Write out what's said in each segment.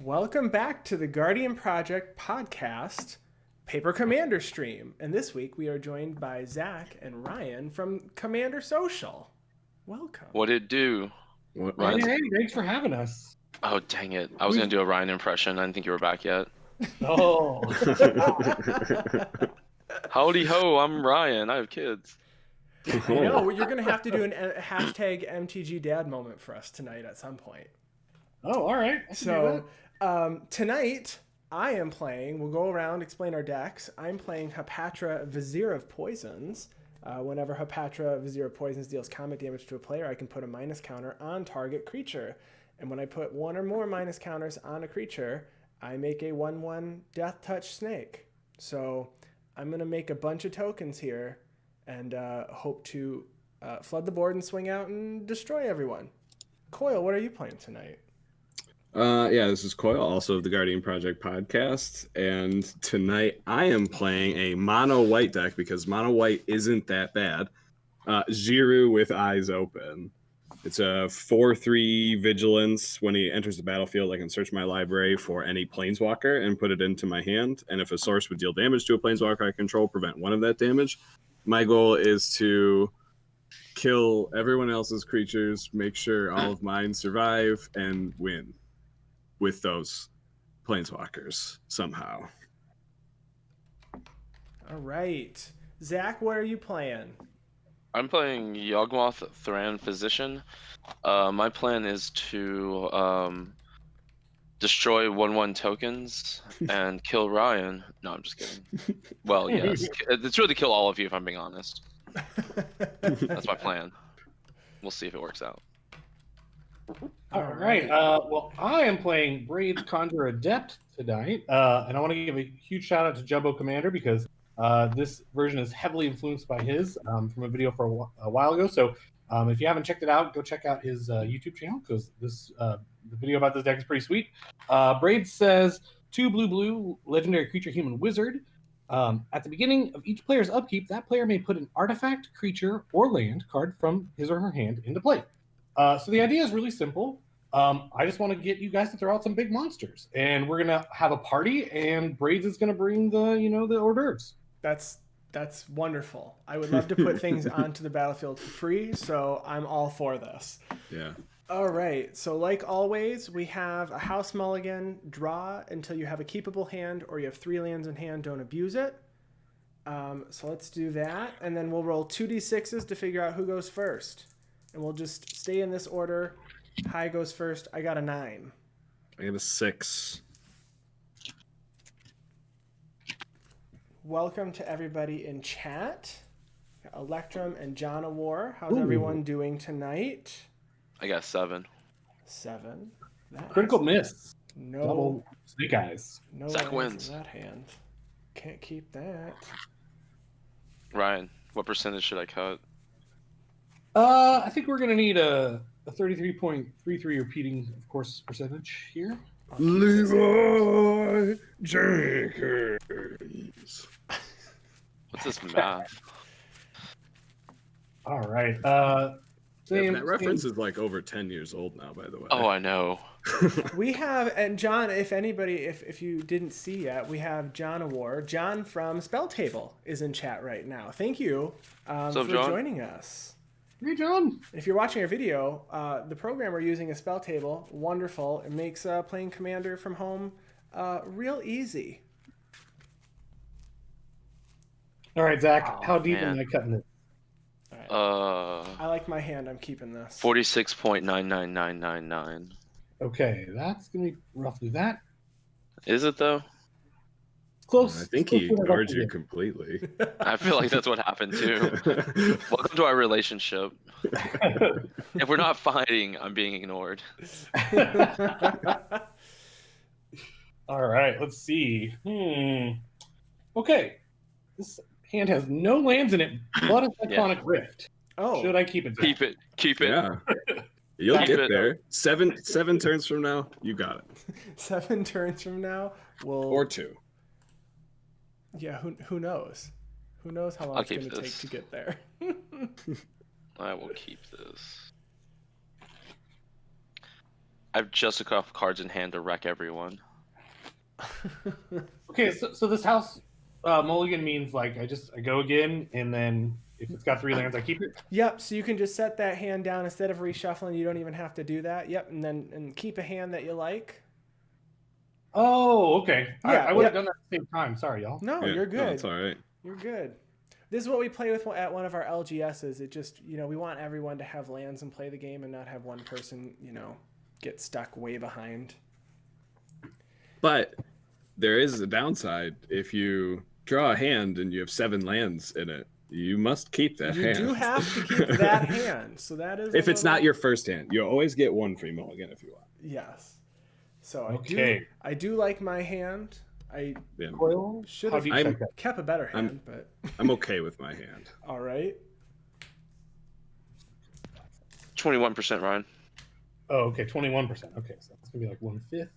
Welcome back to the Guardian Project podcast Paper Commander stream. And this week we are joined by Zack and Ryan from Commander Social. Welcome. What'd it do? Hey, thanks for having us. Oh, dang it. I was going to do a Ryan impression. I didn't think you were back yet. Oh. Howdy ho, I'm Ryan. I have kids. I know, you're going to have to do a hashtag MTG Dad moment for us tonight at some point. Oh, all right. So tonight I am playing, we'll go around, explain our decks. I'm playing Hapatra, Vizier of Poisons. Whenever Hapatra, Vizier of Poisons deals combat damage to a player, I can put a minus counter on target creature. And when I put one or more minus counters on a creature, I make a 1/1 Death Touch Snake. So I'm going to make a bunch of tokens here and hope to flood the board and swing out and destroy everyone. Coil, what are you playing tonight? This is Coil, also of the Guardian Project podcast, and tonight I am playing a mono white deck because mono white isn't that bad. Djeru with Eyes Open. It's a 4/3 vigilance. When he enters the battlefield, I can search my library for any planeswalker and put it into my hand, and if a source would deal damage to a planeswalker I control, prevent one of that damage. My goal is to kill everyone else's creatures, make sure all of mine survive, and win with those planeswalkers somehow. All right. Zack, what are you playing? I'm playing Yawgmoth, Thran, Physician. My plan is to destroy 1/1 tokens and kill Ryan. No, I'm just kidding. Well, yes. It's really to kill all of you, if I'm being honest. That's my plan. We'll see if it works out. All right. Well, I am playing Braids, Conjuror Adept tonight, and I want to give a huge shout out to Jumbo Commander because this version is heavily influenced by his from a video for a while ago. So if you haven't checked it out, go check out his YouTube channel because the video about this deck is pretty sweet. Braids says 2 blue legendary creature human wizard. At the beginning of each player's upkeep, that player may put an artifact, creature, or land card from his or her hand into play. So the idea is really simple. I just want to get you guys to throw out some big monsters, and we're gonna have a party. And Braids is gonna bring the hors d'oeuvres. That's wonderful. I would love to put things onto the battlefield for free, so I'm all for this. Yeah. All right. So like always, we have a house mulligan. Draw until you have a keepable hand, or you have 3 lands in hand. Don't abuse it. So let's do that, and then we'll roll 2d6s to figure out who goes first. And we'll just stay in this order. High goes first. I got a 9. I got a 6. Welcome to everybody in chat. Electrum and John of War. How's everyone doing tonight? I got 7. 7. Critical miss. No. Double snake eyes. No Zack wins. in that hand. Can't keep that. Ryan, what percentage should I cut? I think we're gonna need a 33.33 repeating, of course, percentage here. Leroy Jenkins. What's this math? All right. That reference is like over 10 years old now, by the way. Oh, I know. We have, and John, if anybody, if you didn't see yet, we have John of War. John from Spell Table is in chat right now. Thank you for John? joining us. Hey, John. If you're watching our video, the program we're using is Spell Table. Wonderful. It makes playing Commander from home real easy. All right, Zack. Oh, how deep man. am I cutting it? All right. I like my hand. I'm keeping this. 46.99999. Okay, that's gonna be roughly that. Is it though? Close. I think close he to what I ignored got you to completely. I feel like that's what happened too. Welcome to our relationship. If we're not fighting, I'm being ignored. All right, let's see. Okay, this hand has no lands in it, but a Tectonic Rift. Oh, Should I keep it? Zack? Keep it. Yeah. You'll Keep get it. there. Seven turns from now, you got it. 7 turns from now, we'll... Or 2. Yeah, who knows? Who knows how long I'll it's going keep to take this. to get there. I will keep this. I have just enough cards in hand to wreck everyone. Okay, so this house mulligan means like I go again, and then if it's got 3 lands, I keep it. Yep, so you can just set that hand down instead of reshuffling. You don't even have to do that. Yep, and keep a hand that you like. Oh, okay. Yeah, I would have done that at the same time. Sorry, y'all. No, Yeah, you're good. No, it's all right. You're good. This is what we play with at one of our LGSs. It just, we want everyone to have lands and play the game and not have one person, get stuck way behind. But there is a downside. If you draw a hand and you have 7 lands in it, you must keep that hand. You do have to keep that hand. So that is if it's not your first hand, you always get 1 free mulligan if you want. Yes. So Okay. I do like my hand. I Coil? should How have do you check that? kept a better hand, but I'm okay with my hand. all right. 21%, Ryan. Oh, okay, 21%. Okay, so it's gonna be like 1/5.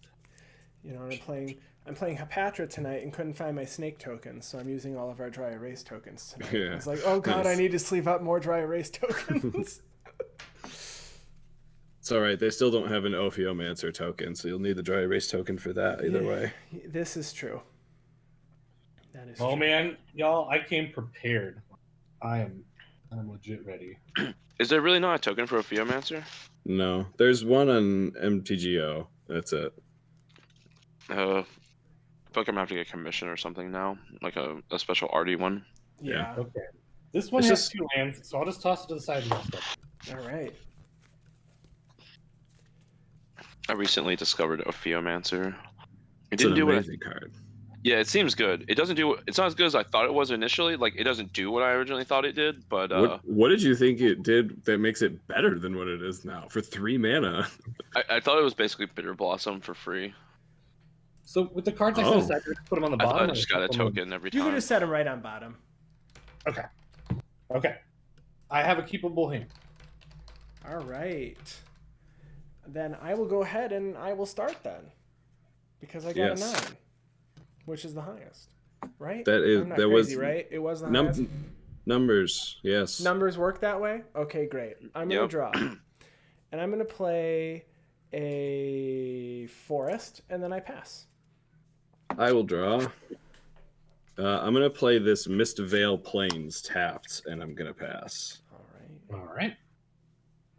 I'm playing Hapatra tonight and couldn't find my snake tokens, so I'm using all of our dry erase tokens tonight. Yeah. I was like, oh god, Nice. I need to sleeve up more dry erase tokens. It's all right. They still don't have an Ophiomancer token, so you'll need the dry erase token for that either way. This is true. That is Oh true. man, y'all, I came prepared. I'm legit ready. Is there really not a token for a Theomancer? No, there's one on MTGO. That's it. I feel like I'm gonna have to get a commission or something now, like a special arty one. Yeah. Okay. This one It's has just- 2 lands, so I'll just toss it to the side of the All right. I recently discovered a Theomancer. It It's an didn't do what. amazing card. Yeah, it seems good. It doesn't do. It's not as good as I thought it was initially. Like it doesn't do what I originally thought it did. But What did you think it did that makes it better than what it is now for 3 mana? I thought it was basically Bitter Blossom for free. So with the cards I set aside, I just put them on the I bottom. thought I or just got a put them on- token every You time. can just set them right on bottom. Okay. I have a keepable hand. All right. Then I will go ahead and I will start then, because I got Yes. a 9, which is the highest, right? That is- I'm not that crazy, was- right. It was the highest. Numbers, yes. Numbers work that way. Okay, great. I'm gonna Yep. draw, and I'm gonna play a forest, and then I pass. I will draw. I'm gonna play this Mist Veil Plains tapped, and I'm gonna pass. All right. All right.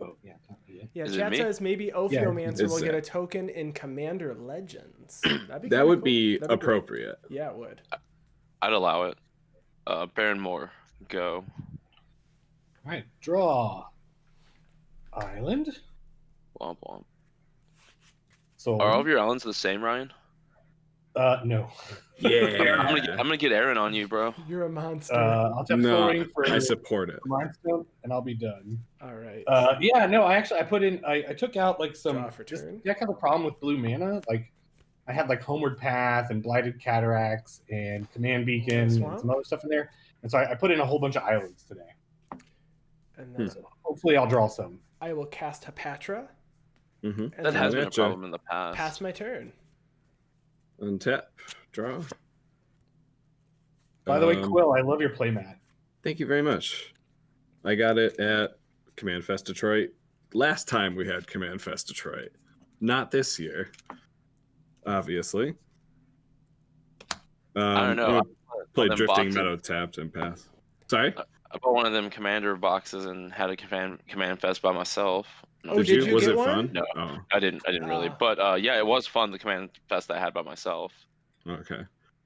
Oh yeah, not yet. Yeah, Is it chat me? says maybe Ophiomancer it's will get a Zack. token in Commander Legends. That'd be That kinda would cool. be That'd great. appropriate. Yeah, it would. I'd allow it. Baron Moore, go. All right, draw. Island. Womp womp. So Are all of your islands the same, Ryan? no. Yeah. I'm gonna get Aaron on you, bro. You're a monster. I'll tap No, Soul Ring for I support it. Mindstone, and I'll be done. All right. Yeah, no, I put in. I took out like some. Draw for This turn. deck has a problem with blue mana. Like, I had like Homeward Path and Blighted Cataracts and Command Beacon and Swamp? some other stuff in there, and so I put in a whole bunch of islands today. And then So hopefully, I'll draw some. I will cast Hapatra. Mm-hmm. And That then has been a Gotcha. problem in the past. pass my turn. Untap, draw. By the way, Um, Quill, I love your playmat. Thank you very much. I got it at Command Fest Detroit. Last time we had Command Fest Detroit. Not this year, obviously. I don't know. I'm gonna play them Drifting boxes. Meadow tapped and pass. Sorry? I bought one of them commander boxes and had a command fest by myself. No, Oh, did you Was get it one? fun? No. Oh, I didn't really. Ah. But yeah, it was fun. The command fest that I had by myself. okay.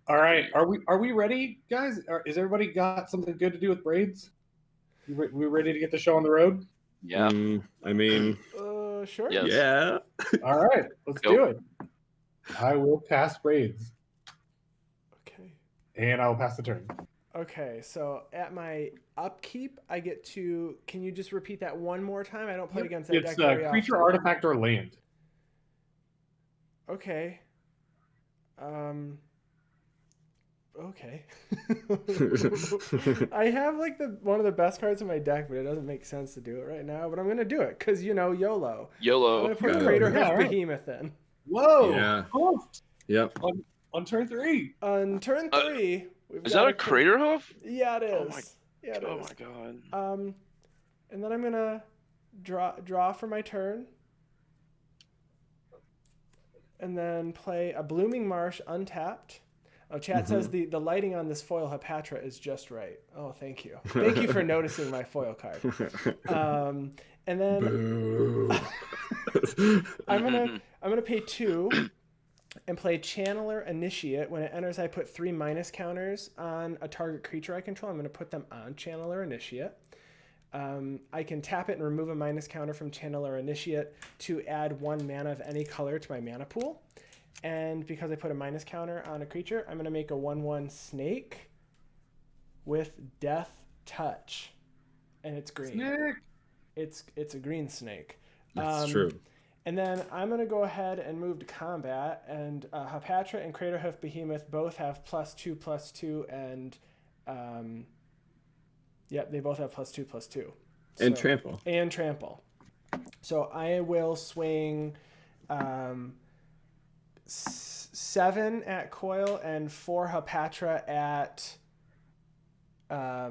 All right, are we ready, guys? Is everybody got something good to do with braids? We ready to get the show on the road? Yeah. I mean, Sure. Yes. yeah. All right, let's Go. do it. I will pass braids, Okay. and I will pass the turn. Okay, so at my upkeep, I get to. Can you just repeat that one more time? I don't play against that It's deck very creature, often. artifact, or land. Okay. Okay. I have like one of the best cards in my deck, but it doesn't make sense to do it right now. But I'm gonna do it because YOLO. I'm YOLO. gonna put Got it. Craterhoof Yeah, right. Behemoth in. Whoa! Yeah. Oh, Yep. on turn 3. On turn 3, we've Is got that a crater hoof? Yeah, it is. Oh my- Yeah, it Oh is. my god. And then I'm gonna draw for my turn. and then play a Blooming Marsh untapped. Oh, chat says the lighting on this foil Hapatra is just right. Oh, thank you. Thank you for noticing my foil card. And then I'm gonna pay 2 and play Channeler Initiate. When it enters, I put 3 minus counters on a target creature I control. I'm gonna put them on Channeler Initiate. I can tap it and remove a minus counter from Channeler Initiate to add 1 mana of any color to my mana pool. And because I put a minus counter on a creature, I'm going to make a 1/1 snake with Death Touch. And it's green. Snake. It's a green snake. That's true. And then I'm going to go ahead and move to combat. And Hapatra and Craterhoof Behemoth both have +2/+2. And they both have +2/+2. And trample. And trample. So I will swing 7 at Coil and 4 Hapatra at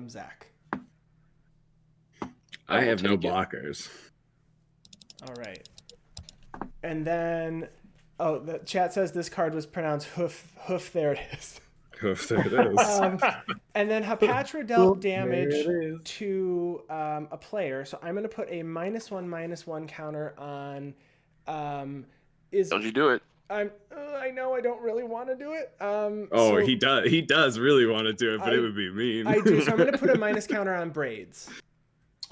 Zack. I have no blockers. All right. And then, the chat says this card was pronounced hoof. There it is. Hoof, there it is. And then Hapatra dealt damage to a player. So I'm going to put a -1/-1 counter on. Don't you do it? I know I don't really want to do it. He does. He does really want to do it, but it would be mean. I do. So I'm going to put a minus counter on Braids.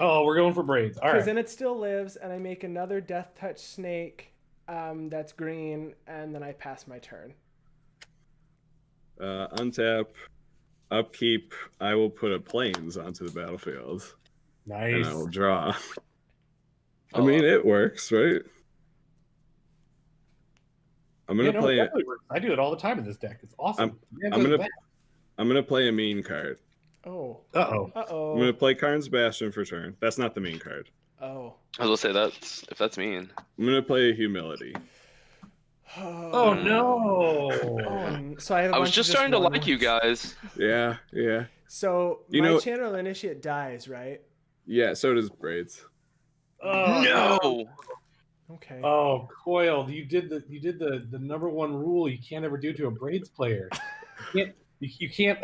Oh, we're going for Braids. All right. Because then it still lives, and I make another Death Touch snake that's green, and then I pass my turn. Untap, upkeep. I will put a plains onto the battlefield. Nice. And I will draw. I mean, it works, right? I'm gonna play it. I do it all the time in this deck. It's awesome. I'm gonna play a mean card. Oh. Uh-oh. Uh-oh. I'm gonna play Karn's Bastion for turn. That's not the mean card. Oh. I was gonna say if that's mean. I'm gonna play Humility. Oh no! So I was just starting to like you guys. Yeah. So my Channel Initiate dies, right? Yeah. So does Braids. Oh no! Okay. Oh, Coil, you did the #1 rule you can't ever do to a Braids player. You can't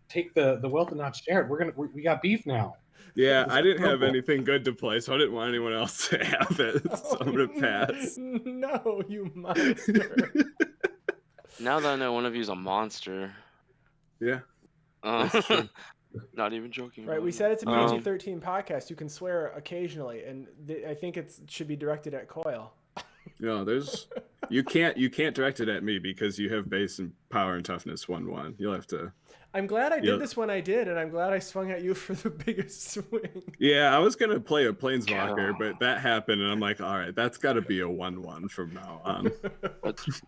take the wealth and not share it. We got beef now. Yeah, I didn't have anything good to play, so I didn't want anyone else to have it. So I'm gonna pass. No, you monster. Now that I know one of you's a monster. Yeah. Not even joking. Right, we said it's a PG-13 podcast. You can swear occasionally, and I think it should be directed at Coil. No, you can't direct it at me because you have base and power and toughness 1/1. You'll have to. I'm glad I did this when I did, and I'm glad I swung at you for the biggest swing. Yeah, I was gonna play a Planeswalker, but that happened, and I'm like, all right, that's got to be a 1/1 from now on.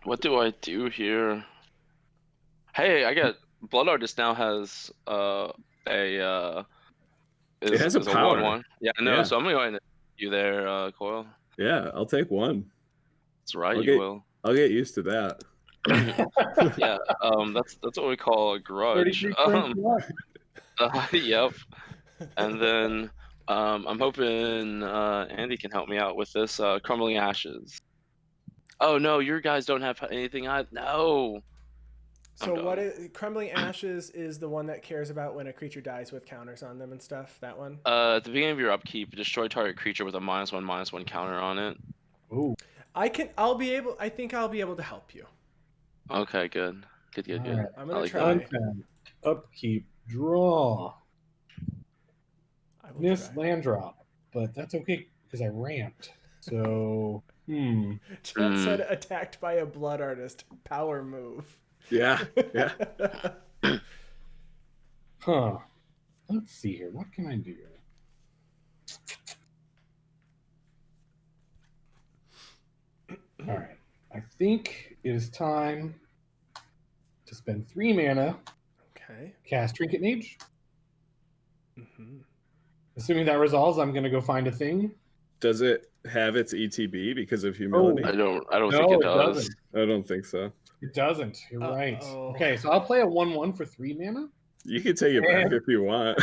What do I do here? Hey, I got Blood Artist now has it has a power. 1/1. Yeah, I know. Yeah. So I'm gonna go ahead and you there, Coil. Yeah, I'll take 1. That's right, will. I'll get used to that. Yeah, that's what we call a grudge. Yep. And then I'm hoping Andy can help me out with this Crumbling Ashes. Oh no, your guys don't have anything. No. So Crumbling Ashes is the one that cares about when a creature dies with counters on them and stuff. That one. At the beginning of your upkeep, destroy target creature with a -1/-1 counter on it. Ooh. I think I'll be able to help you. Okay, good. Right. I'm gonna try. Upkeep, draw. Miss land drop, but that's okay because I ramped. So, Chad said attacked by a Blood Artist. Power move. Yeah. Huh. Let's see here. What can I do? All right. I think it is time to spend 3 mana. Okay. Cast Trinket Mage. Mm-hmm. Assuming that resolves, I'm going to go find a thing. Does it have its ETB because of humility? I don't think it does. Doesn't. I don't think so. It doesn't. You're right. Uh-oh. Okay, so I'll play a 1/1 for 3 mana. You can take it back if you want.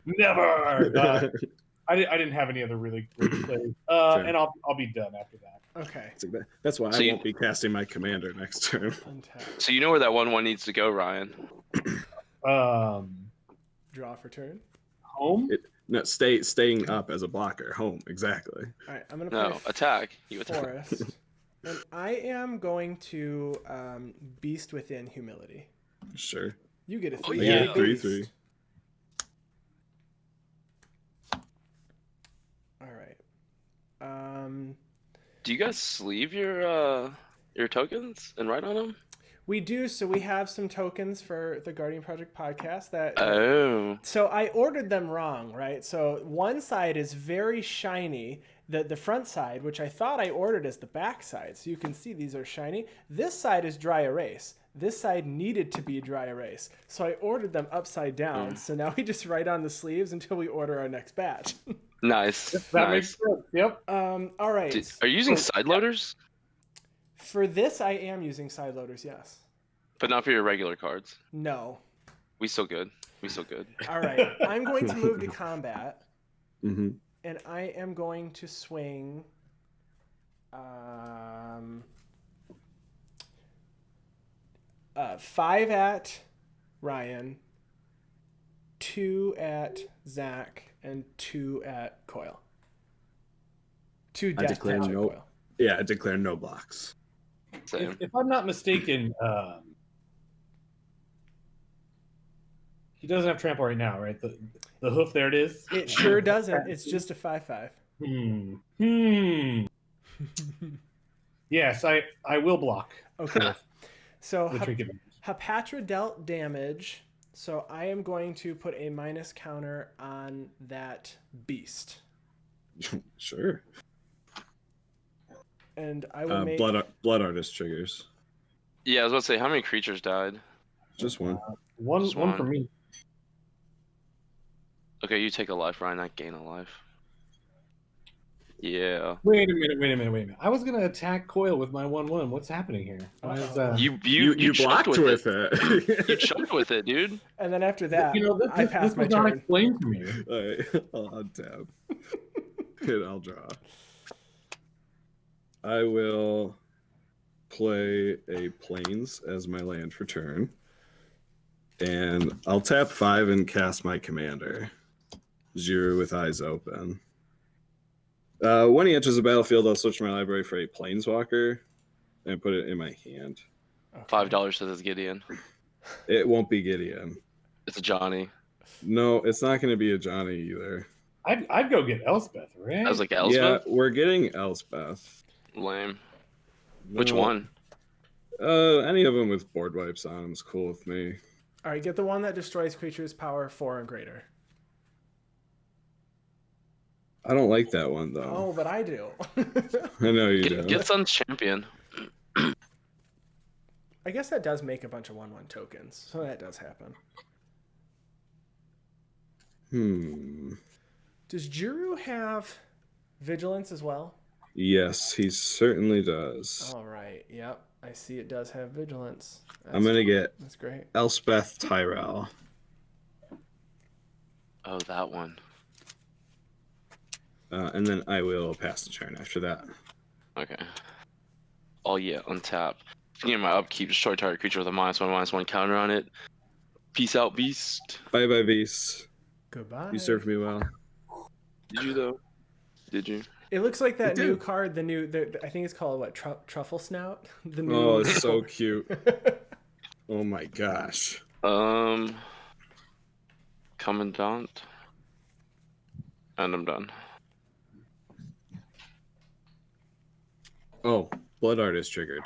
Never. I didn't have any other really great plays, and I'll be done after that. Okay. That's why So I won't be casting my commander next turn. Untap. So you know where that 1/1 needs to go, Ryan. Draw for turn. Home. No, staying up as a blocker. Home, exactly. All right, I'm gonna play No, attack. You attack. Forest, and I am going to Beast Within Humility. Sure. You get a Oh, 3. yeah. 3/3. All right. Do you guys sleeve your tokens and write on them? We do. So we have some tokens for the Guardian Project podcast that. Oh. So I ordered them wrong, right? So one side is very shiny. The front side, which I thought I ordered as the back side. So you can see these are shiny. This side is dry erase. This side needed to be dry erase. So I ordered them upside down. So now we just write on the sleeves until we order our next batch. Nice. That Nice. makes sense. Yep. All right. Are you using side loaders? For this, I am using side loaders, yes. But not for your regular cards. No. We still good. We still good. All right. I'm going to move to combat. Mm-hmm. And I am going to swing 5 at Ryan, 2 at Zack, and 2 at Coil. 2 I death declare touch at no. Coil. Yeah, I declare no blocks. Same. If I'm not mistaken, he doesn't have trample right now, right? The hoof, there it is. It sure doesn't. It's just a 5/5. Yes, I will block. Okay. So The trinket. Hapatra dealt damage. So I am going to put a minus counter on that beast. Sure. And I will make... Blood artist triggers. Yeah, I was about to say, how many creatures died? Just one. One Just for one. me. Okay, you take a life, Ryan. I gain a life. Yeah. Wait a minute. I was gonna attack Coil with my 1/1. What's happening here? Why is that? You blocked choked with it. it. You choked with it, dude. And then after that, I This pass my was not turn. explained to me. All right, I'll untap. And I'll draw. I will play a Plains as my land for turn. And I'll tap 5 and cast my commander. Djeru with eyes open. When he enters the battlefield, I'll switch my library for a Planeswalker and put it in my hand. Okay. $5 says it's Gideon. It won't be Gideon. It's a Johnny. No, it's not going to be a Johnny either. I'd go get Elspeth, right? I was like, Yeah, Elspeth? we're getting Elspeth. Lame. Which No. one? Any of them with board wipes on them is cool with me. All right, get the one that destroys creatures power 4 and greater. I don't like that one though. Oh, but I do. I know you do. Get Sun's champion. I guess that does make a bunch of 1/1 tokens, so that does happen. Does Djeru have vigilance as well? Yes, he certainly does. All right. Yep. I see it does have vigilance. I'm gonna get That's great. Elspeth Tyrell. Oh, that one. And then I will pass the turn after that. Okay. Oh yeah, untap. Beginning my upkeep, destroy target creature with a -1/-1 counter on it. Peace out, beast. Bye bye, beast. Goodbye. You served me well. Did you though? Did you? It looks like that I new do. card. I think it's called what? Truffle Snout. The new. Oh, it's so cute. Oh my gosh. Commandant. And I'm done. Oh, Blood Artist triggered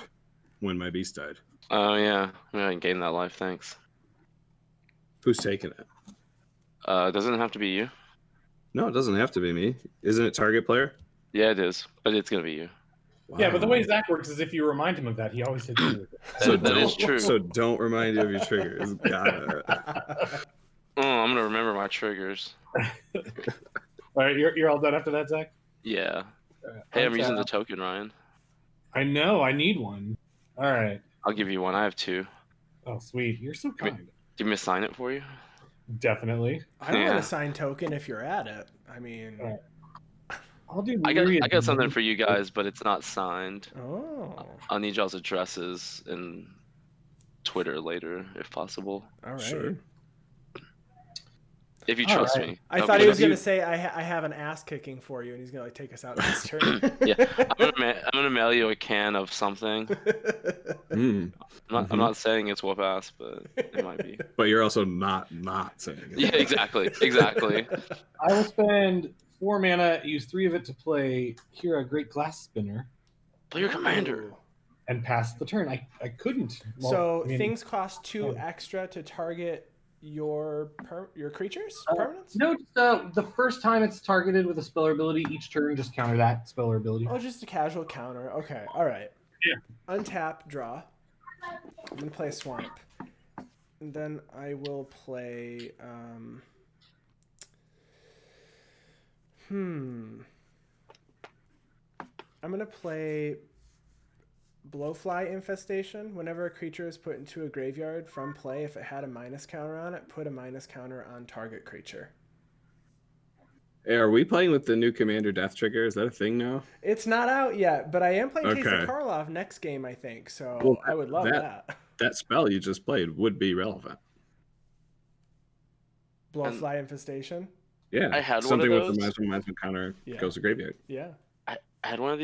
when my beast died. Oh yeah, I didn't gain that life. Thanks. Who's taking it? Doesn't it have to be you? No, it doesn't have to be me. Isn't it target player? Yeah, it is, but it's gonna be you. Wow. Yeah, but the way Zack works is if you remind him of that, he always hits you with it. So That is don't- true. So don't remind you of your triggers. Got it. Oh, I'm gonna remember my triggers. All right, you're all done after that, Zack? Yeah. Hey, I'm using the token, Ryan. I know, I need one. All right. I'll give you one. I have 2. Oh, sweet. You're so kind. Do you want me to sign it for you? Definitely. I want Yeah. a signed token if you're at it. I mean, Alright. I'll do. I got something for you guys, but it's not signed. oh, I'll need y'all's addresses and Twitter later, if possible. all right. Sure. If you All trust right. me. I Okay. thought he was But gonna you- say I have an ass kicking for you, and he's gonna like take us out next turn. Yeah, I'm gonna mail you a can of something. Mm. I'm not saying it's whoop ass, but it might be. But you're also not saying it. Yeah, exactly. I will spend 4 mana, use 3 of it to play Kira Great Glass Spinner, Play your commander. Ooh. and pass the turn. I couldn't. Well, So I mean, things cost 2 oh. extra to target your creatures permanents. No, just, the first time it's targeted with a speller ability, each turn just counter that speller ability. Oh, just a casual counter. Okay, all right. Yeah. Untap, draw. I'm gonna play a swamp, and then I will play. I'm gonna play Blowfly Infestation. Whenever a creature is put into a graveyard from play, if it had a minus counter on it, put a minus counter on target creature. Hey, are we playing with the new Commander Death Trigger? Is that a thing now? It's not out yet, but I am playing Case Okay. of Karlov next game, I think. So Well, I would love that. That spell you just played would be relevant. Blowfly Infestation. Yeah. I had one something of with those. the minus one counter Yeah. goes to graveyard. Yeah. I had one of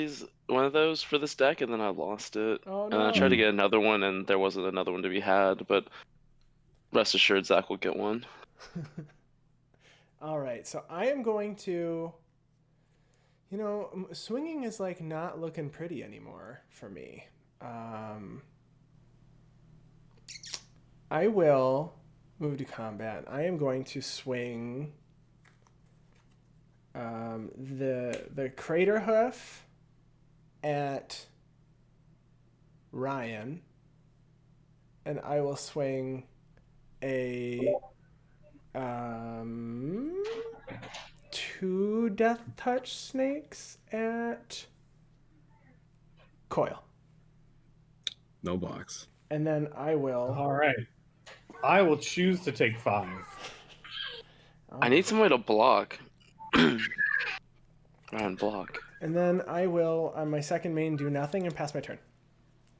those for this deck, and then I lost it. Oh And no. I tried to get another one, and there wasn't another one to be had. But rest assured, Zack will get one. All right, so I am going to. You know, swinging is like not looking pretty anymore for me. I will move to combat. I am going to swing the Crater Hoof at Ryan, and I will swing a 2 Death Touch snakes at Coil. No blocks. And then I will. All right. I will choose to take 5. I need some way to block. Ryan, block. And then I will, on my second main, do nothing and pass my turn.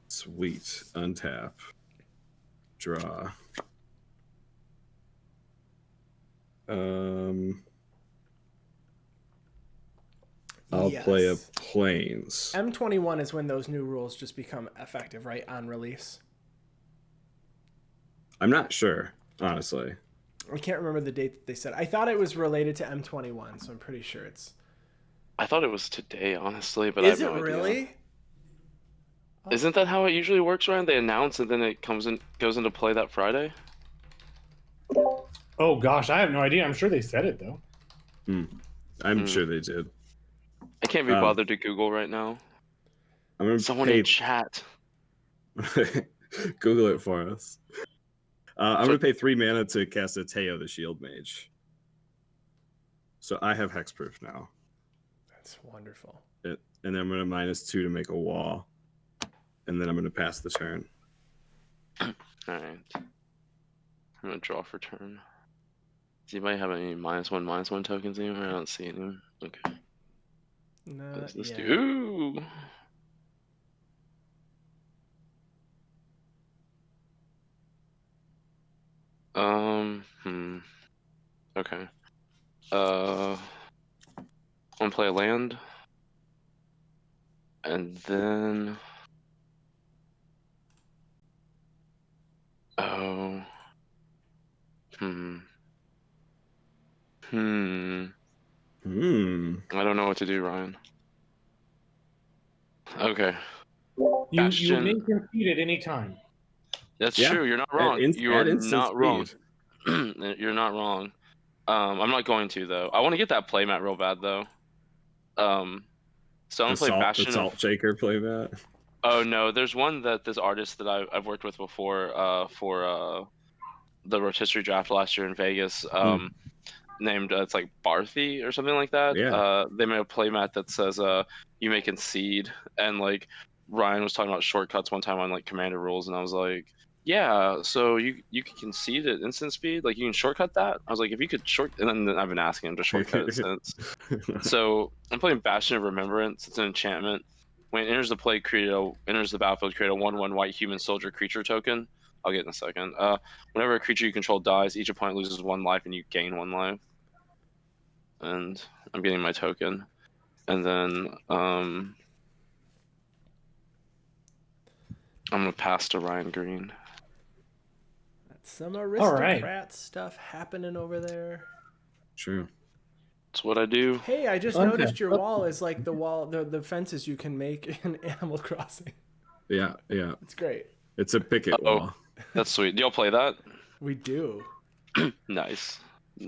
Sweet. Untap. Draw. I'll play a Yes. Plains. M21 is when those new rules just become effective, right? On release. I'm not sure, honestly. I can't remember the date that they said. I thought it was related to M21, so I'm pretty sure it's. I thought it was today, honestly, but Is I it have no idea. really? Isn't that how it usually works, Ryan? They announce and then it goes into play that Friday? Oh gosh, I have no idea. I'm sure they said it though. I'm sure they did. I can't be bothered to Google right now. I'm gonna Someone pay... in chat. Google it for us. I'm gonna pay 3 mana to cast a Teo the Shield Mage. So I have hexproof now. That's wonderful. And then I'm gonna -2 to make a wall. And then I'm gonna pass the turn. Alright. I'm gonna draw for turn. Does anybody have any -1/-1 tokens anywhere? I don't see any. Okay. What Not does this yet. do? Ooh! Okay. I'm gonna play a land. And then... Oh. I don't know what to do, Ryan. Okay. You Bastion. may concede at any time. That's Yeah. true. You're not wrong. At You are instant not wrong. speed. You're not wrong. I'm not going to though. I want to get that playmat real bad though. So I'm gonna play The Bastion. Salt Shaker playmat. Oh no, there's one that this artist that I've worked with before for the rotisserie draft last year in Vegas. Named it's like Barthy or something like that. Yeah. They made a playmat that says you may concede, and like Ryan was talking about shortcuts one time on like commander rules, and I was like, Yeah, so you can concede at instant speed, like you can shortcut that. I was like, if you could and then I've been asking him to shortcut it since. So I'm playing Bastion of Remembrance. It's an enchantment. When it enters the battlefield, create a 1/1 white human soldier creature token. I'll get it in a second. Whenever a creature you control dies, each opponent loses 1 life and you gain 1 life. And I'm getting my token. And then I'm gonna pass to Ryan Green. That's some aristocrat stuff happening over there. True. That's what I do. Hey, I just noticed your wall is like the fences you can make in Animal Crossing. Yeah. It's great. It's a picket wall. That's sweet. Do y'all play that? We do. Nice.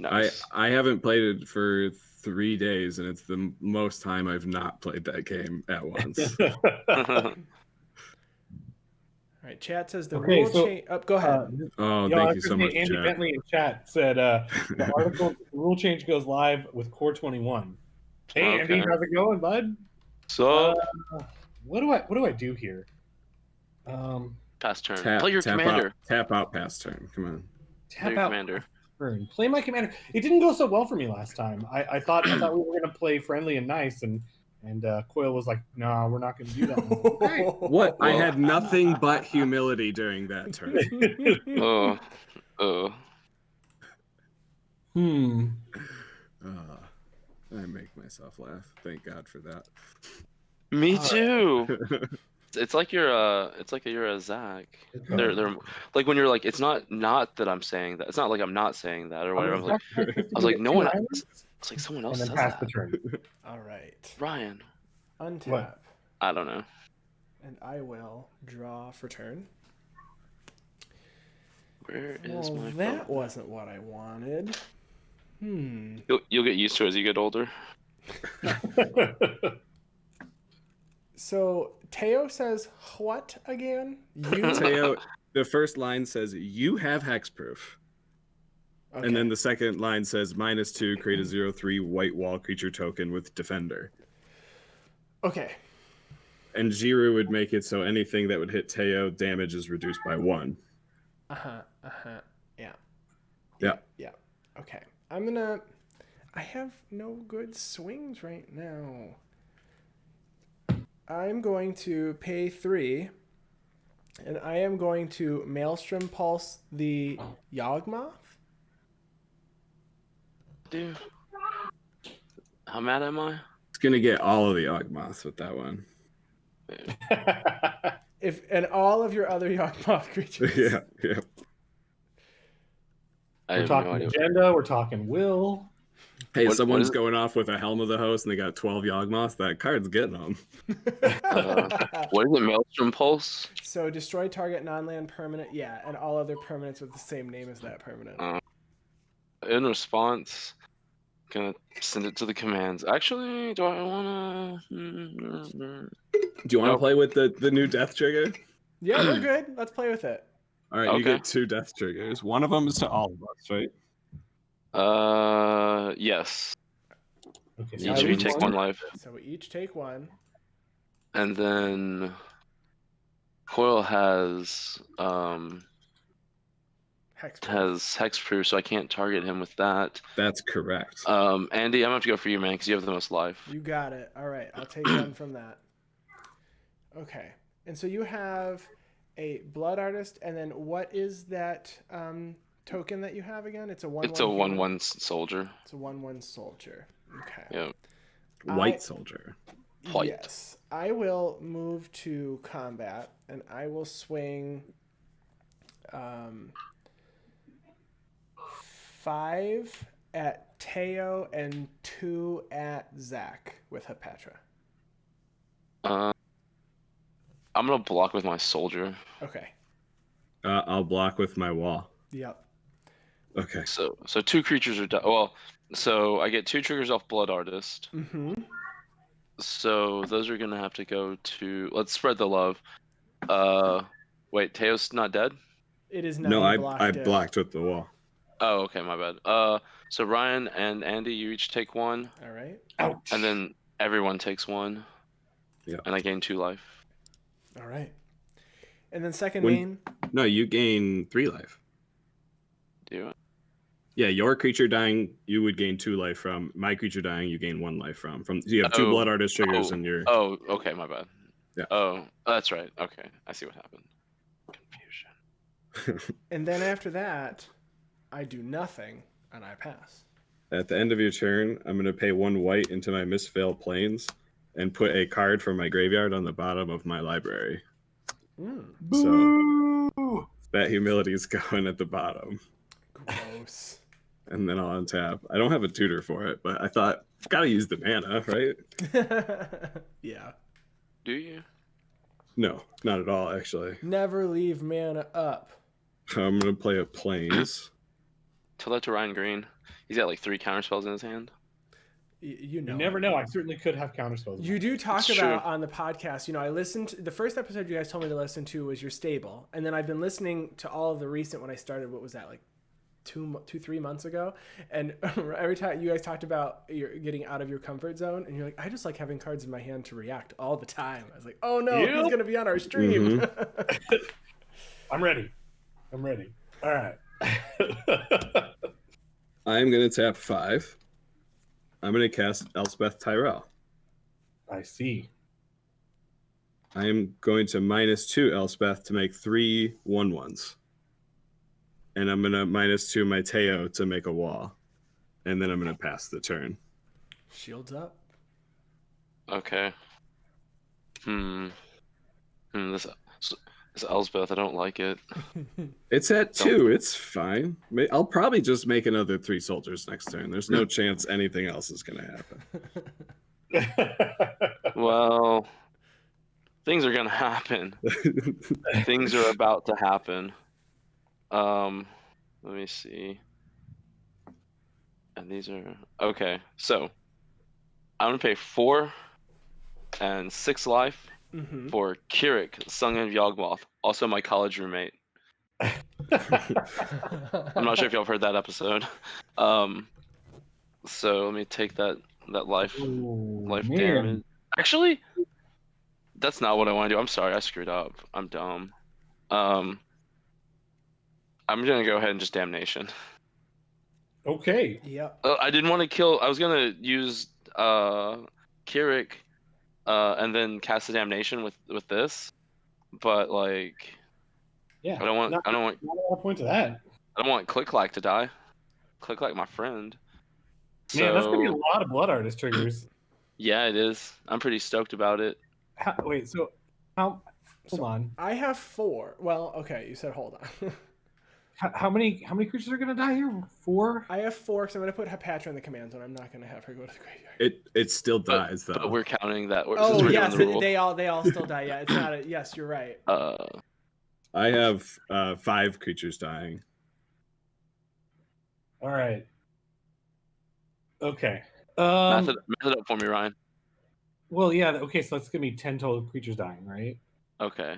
I haven't played it for 3 days, and it's the most time I've not played that game at once. All right, chat says the rule change. Go ahead. Thank you so much, Andy chat. Bentley in chat said the rule change goes live with Core 21. Hey, Andy, how's it going, bud? So, what do I do here? Pass turn. Play your commander. Tap out, pass turn. Come on. Tap out commander. Play my commander. It didn't go so well for me last time. I thought we were gonna play friendly and nice, and Coil was like, "No, we're not gonna do that." Okay. What? I had nothing but humility during that turn. I make myself laugh. Thank God for that. Me too. It's like you're a Zack. They're like when you're like, it's not that I'm saying that. It's not like I'm not saying that or whatever. I was like no one. It's like someone else says that. The turn. All right. Ryan. Untap. What? I don't know. And I will draw for turn. Where is my phone? That wasn't what I wanted. You'll get used to it as you get older. So Teo says what again? Teo, the first line says you have hexproof. Okay. And then the second line says -2, create a 0/3 white wall creature token with defender. Okay. And Djeru would make it so anything that would hit Teo, damage is reduced by 1. Yeah. Okay. I have no good swings right now. I'm going to pay 3, and I am going to Maelstrom Pulse the Yawgmoth. Dude, how mad am I? It's gonna get all of the Yawgmoths with that one. And all of your other Yawgmoth creatures. Yeah. We're talking agenda. We're talking will. Hey, someone's going off with a Helm of the Host and they got 12 Yawgmoths. That card's getting them. What is it, Maelstrom Pulse? So destroy target non-land permanent, and all other permanents with the same name as that permanent. In response, gonna send it to the commands. Actually, do I wanna? Do you want to play with the new death trigger? Yeah, we're good. Let's play with it. All right, You get 2 death triggers. One of them is to all of us, right? Yes. Okay, each of you take 1 life. So we each take 1. And then Coil has hexproof, so I can't target him with that. That's correct. Andy, I'm gonna have to go for you, man, because you have the most life. You got it. All right, I'll take 1 from that. Okay, and so you have a Blood Artist, and then what is that token that you have again? It's a 1/1. It's a 1/1 soldier. It's a 1/1 soldier. Okay. Yeah. White soldier. White. Yes, I will move to combat, and I will swing 5 at Teo and 2 at Zack with Hapatra. I'm gonna block with my soldier. Okay. I'll block with my wall. Yep. Okay. So 2 creatures are well. So I get 2 triggers off Blood Artist. Mm-hmm. So those are gonna have to go to. Let's spread the love. Wait, Teo's not dead? It is not. No, I blocked with the wall. Oh, okay, my bad. So Ryan and Andy, you each take 1. All right. Ouch. And then everyone takes 1. Yeah. And I gain 2 life. All right. And then second When- main. No, you gain 3 life. Do it. Yeah, your creature dying, you would gain 2 life from. My creature dying, you gain 1 life from. You have 2 Oh, Blood Artist triggers in your. Oh, okay, my bad. Yeah. Oh, that's right. Okay, I see what happened. Confusion. And then after that, I do nothing and I pass. At the end of your turn, I'm going to pay 1 white into my Mistveil Plains and put a card from my graveyard on the bottom of my library. So that humility is going at the bottom. Gross. And then I'll untap. I don't have a tutor for it, but I thought, gotta use the mana, right? Yeah. Do you? No, not at all, actually. Never leave mana up. I'm going to play a Plains. Tell that to Ryan Green. He's got like 3 counterspells in his hand. You know. You never know. I certainly could have counterspells. You do talk It's about true. on the podcast, I listened to the first episode you guys told me to listen to was your stable. And then I've been listening to all of the recent when I started, what was that, like 3 months ago? And every time you guys talked about you're getting out of your comfort zone and you're like, I just like having cards in my hand to react all the time. I was like, oh no, You? he's going to be on our stream. I'm ready. All right. I'm going to tap 5. I'm going to cast Elspeth Tyrell. I see. I am going to -2 Elspeth to make 3 1/1s. And I'm going to -2 my Teo to make a wall. And then I'm going to pass the turn. Shields up. Okay. This Elsbeth, I don't like it. It's at 2. It's fine. I'll probably just make another 3 soldiers next turn. There's no chance anything else is going to happen. Well, things are gonna happen. Things are about to happen. Let me see. And these are okay. So I'm gonna pay 4 and 6 life Mm-hmm. for Kirik, son of Yawgmoth, also my college roommate. I'm not sure if y'all have heard that episode. So let me take that life Man. damage. Actually, that's not what I want to do. I'm sorry, I screwed up. I'm dumb. I'm gonna go ahead and just damnation. Okay. Yep. I didn't want to kill. I was gonna use Kirik, and then cast a damnation with this, but like Yeah. I don't want Not a lot of point to that. I don't want Click Clack to die. Click Clack, my friend. Man, that's gonna be a So lot of Blood Artist triggers. yeah, it is. I'm pretty stoked about it. Wait, so how? Hold on. I have 4. Well, okay, you said hold on. How many creatures are gonna die here? 4. I have 4 because I'm going to put Hapatra in the command zone. I'm not going to have her go to the graveyard. It still dies, But though. we're counting that. Since Oh we're yes, doing the rule. they all still die. Yeah, it's not. Yes, you're right. I have 5 creatures dying. All right. Okay. Math it up for me, Ryan. Well, yeah. Okay, so that's gonna be 10 total creatures dying, right? Okay.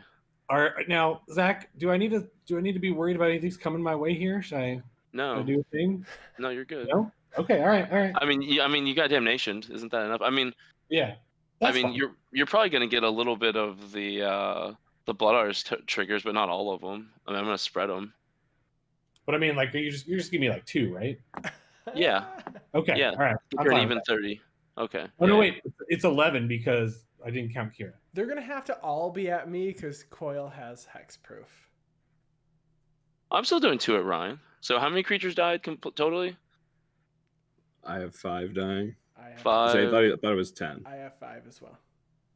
All right. Now, Zach, do I need to be worried about anything's coming my way here? Should I No, do a thing? no, you're good. No. Okay. All right. I mean, you got damnation. Isn't that enough? I mean, Yeah. That's fine. you're probably gonna get a little bit of the blood artist triggers, but not all of them. I mean, I'm gonna spread them. But I mean, like, you're just give me like 2, right? Yeah. Okay. Yeah. All right. I'm You're fine even with 30. Okay. that. Oh no, yeah. wait. It's 11 because I didn't count Kira. They're going to have to all be at me because Coil has hexproof. I'm still doing 2 at Ryan. So how many creatures died totally? I have 5 dying. I have, 5, So I thought it was 10. I have 5 as well.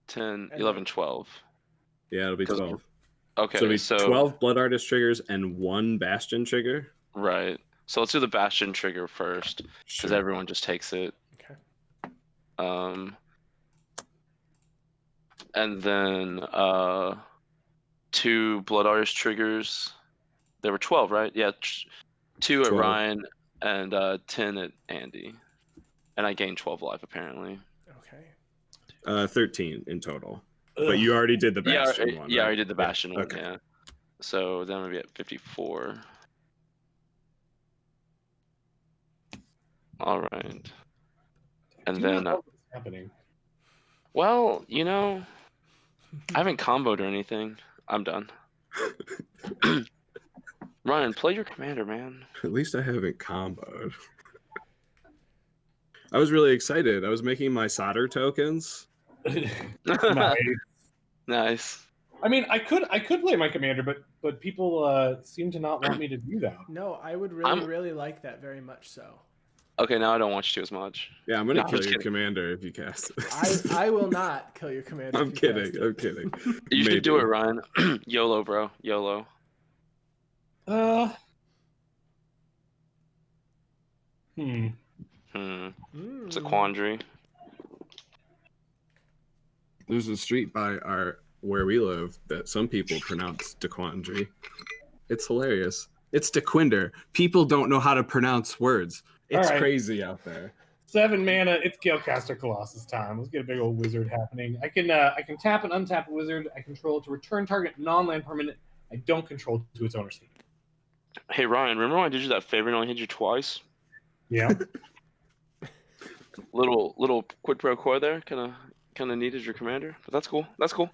10, And 11, 12. Yeah, it'll be 'Cause- 12. Okay. So it'll be So 12 Blood Artist triggers and 1 Bastion trigger. right. So let's do the Bastion trigger first, because Sure. everyone just takes it. Okay. And then 2 Blood Artist triggers. There were 12, right? Yeah, 2 at 12. Ryan and 10 at Andy. And I gained 12 life apparently. Okay. 13 in total. But you already did the Bastion one. Yeah, I right? already did the Bastion one. okay. Yeah. So then I'm gonna be at 54. All right. And Do then, not know what's happening. well, I haven't comboed or anything. I'm done. Ryan, play your commander, man. At least I haven't comboed. I was really excited. I was making my solder tokens. Nice. Nice. I mean, I could play my commander, but people seem to not want me to do that. No, I would really like that very much so. Okay, now I don't want you to as much. Yeah, I'm gonna No, I'm kill just your kidding. commander if you cast it. I will not kill your commander. I'm if you cast kidding. it. I'm kidding. You should do Maybe. it, Ryan. YOLO, bro. YOLO. It's a quandary. There's a street by where we live that some people pronounce DeQuandry. It's hilarious. It's DeQuinder. People don't know how to pronounce words. It's All right. crazy out there. 7 mana. It's Galecaster Colossus time. Let's get a big old wizard happening. I can tap and untap a wizard. I control it to return target non-land permanent I don't control to its owner's hand. Hey, Ryan, remember when I did you that favor and only hit you twice? Yeah. Little quid pro quo there. Kind of neat as your commander, but that's cool. That's cool.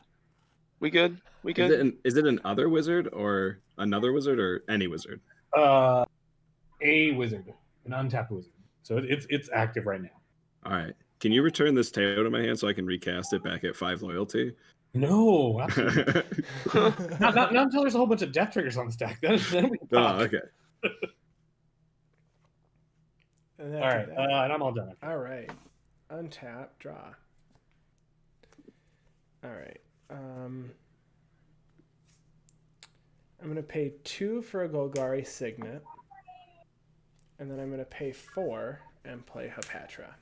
We good. We good. Is it an other wizard or another wizard or any wizard? A wizard, an untapped wizard. So it's active right now. All right. Can you return this Teo to my hand so I can recast it back at 5 loyalty? No, absolutely. not until there's a whole bunch of death triggers on the stack. Then we can talk. Oh, okay. And All right, and I'm all done. All right. Untap, draw. All right. I'm going to pay 2 for a Golgari Signet. And then I'm going to pay 4 and play Hapatra.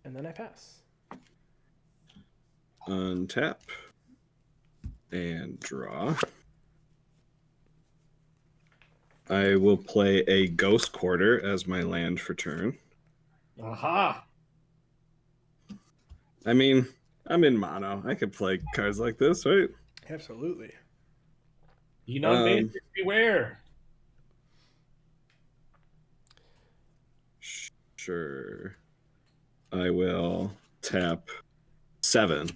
And then I pass. Untap. And draw. I will play a Ghost Quarter as my land for turn. Aha! I mean, I'm in mono. I could play cards like this, right? Absolutely. You know, beware. Sure. I will tap 7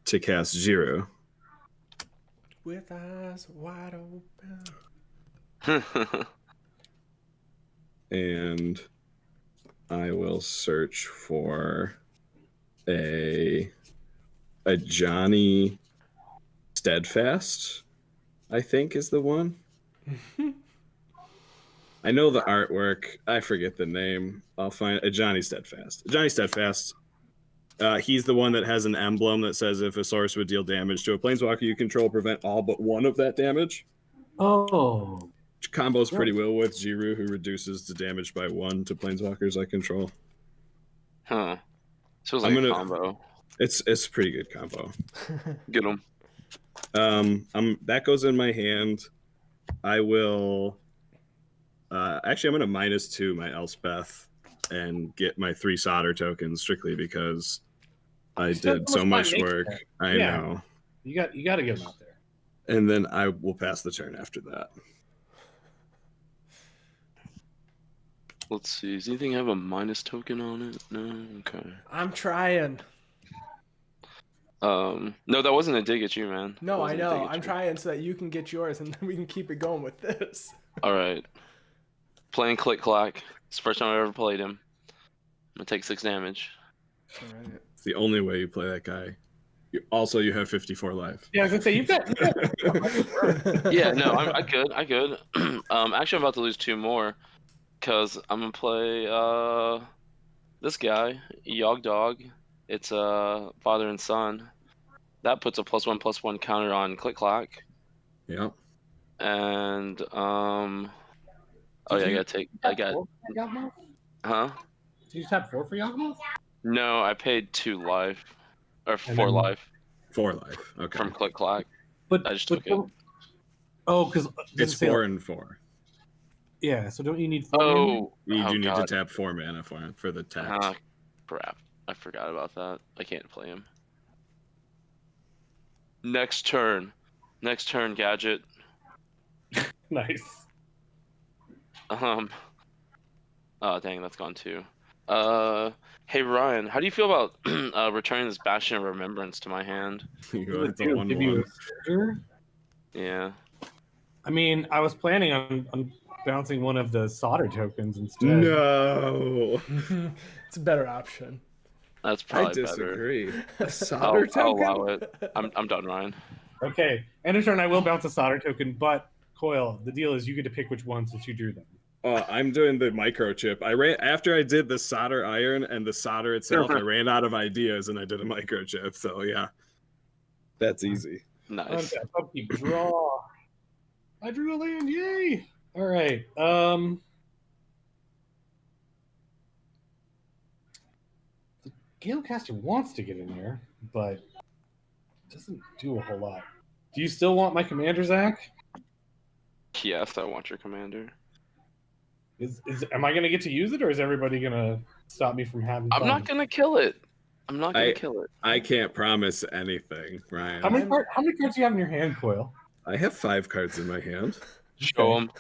to cast Djeru. With eyes wide open. And I will search for a Johnny Steadfast, I think is the one. I know the artwork. I forget the name. I'll find a Johnny Steadfast. Johnny Steadfast. He's the one that has an emblem that says if a source would deal damage to a planeswalker you control, prevent all but one of that damage. Oh. Which combos pretty well with Djeru, who reduces the damage by 1 to planeswalkers I control. Huh. So it's like a combo. It's a pretty good combo. Get him. That goes in my hand. I will. Actually, I'm going to -2 my Elspeth and get my 3 solder tokens strictly because I did so much work. I know. You got to get them out there. And then I will pass the turn after that. Let's see. Does anything have a minus token on it? No? Okay. I'm trying. No, that wasn't a dig at you, man. No, I know. I'm trying so that you can get yours and then we can keep it going with this. Alright. Playing Click Clack. It's the first time I've ever played him. I'm gonna take 6 damage. All right. It's the only way you play that guy. You have 54 life. Yeah, I was gonna say you've got Yeah, no, I good. Actually, I'm about to lose 2 more because I'm gonna play this guy, Yawgmoth. It's father and son. That puts a +1/+1 counter on Click Clack. Yeah. And oh yeah, I got. Huh? Did you tap 4 for Yawgmoth? No, I paid 2 life. Or 4 life. 4 life. Okay. From Click Clack. But I just took it. Oh, because it's 4 and 4. Yeah, so don't you need 4? Oh, You do need God. to tap 4 mana for the tax. Ah, crap. I forgot about that. I can't play him. Next turn, gadget. Nice. Oh dang, that's gone too. Hey Ryan, how do you feel about returning this Bastion of Remembrance to my hand? You go, it's a Give you 1/1. a treasure? Yeah. I mean, I was planning on bouncing one of the solder tokens instead. No, It's a better option. That's I probably better. disagree. A I'll solder token? allow it. I'm done, Ryan. Okay, end of turn, I will bounce a solder token, but Coil, the deal is you get to pick which one since you drew them. I'm doing the microchip. I ran after I did the solder iron and the solder itself. I ran out of ideas and I did a microchip. So yeah, that's easy. Nice. Upkeep, draw. I drew a land. Yay! All right. The Galecaster wants to get in there, but doesn't do a whole lot. Do you still want my commander, Zach? Yes, I want your commander. Am I going to get to use it, or is everybody going to stop me from having fun? I'm not gonna kill it. I'm not gonna kill it. I can't promise anything, Ryan. How many cards do you have in your hand, Coil? I have 5 cards in my hand. Show them.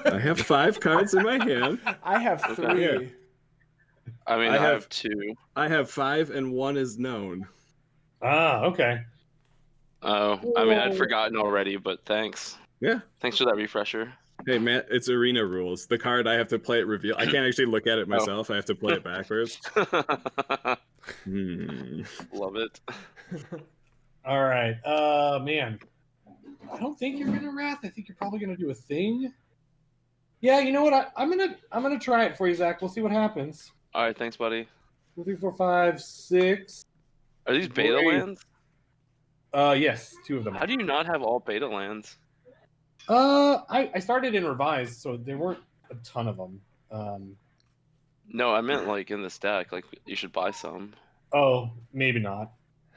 I have 5 cards in my hand. I have 3. Yeah. I mean, I I have- have 2. I have 5 and 1 is known. Ah, okay. Oh, I mean, I'd Whoa. forgotten already, but thanks. Yeah. Thanks for that refresher. Hey, Matt, it's arena rules. The card, I have to play it reveal. I can't actually look at it myself. I have to play it backwards. Love it. All right. Man. I don't think you're gonna wrath. I think you're probably gonna do a thing. Yeah, you know what? I'm gonna try it for you, Zach. We'll see what happens. All right, thanks, buddy. 2, 3, 4, 5, 6. Are these beta Great. lands? Yes, 2 of them. How do you not have all beta lands? I started in revised, so there weren't a ton of them. No, I meant like in this deck. Like you should buy some. Oh, maybe not.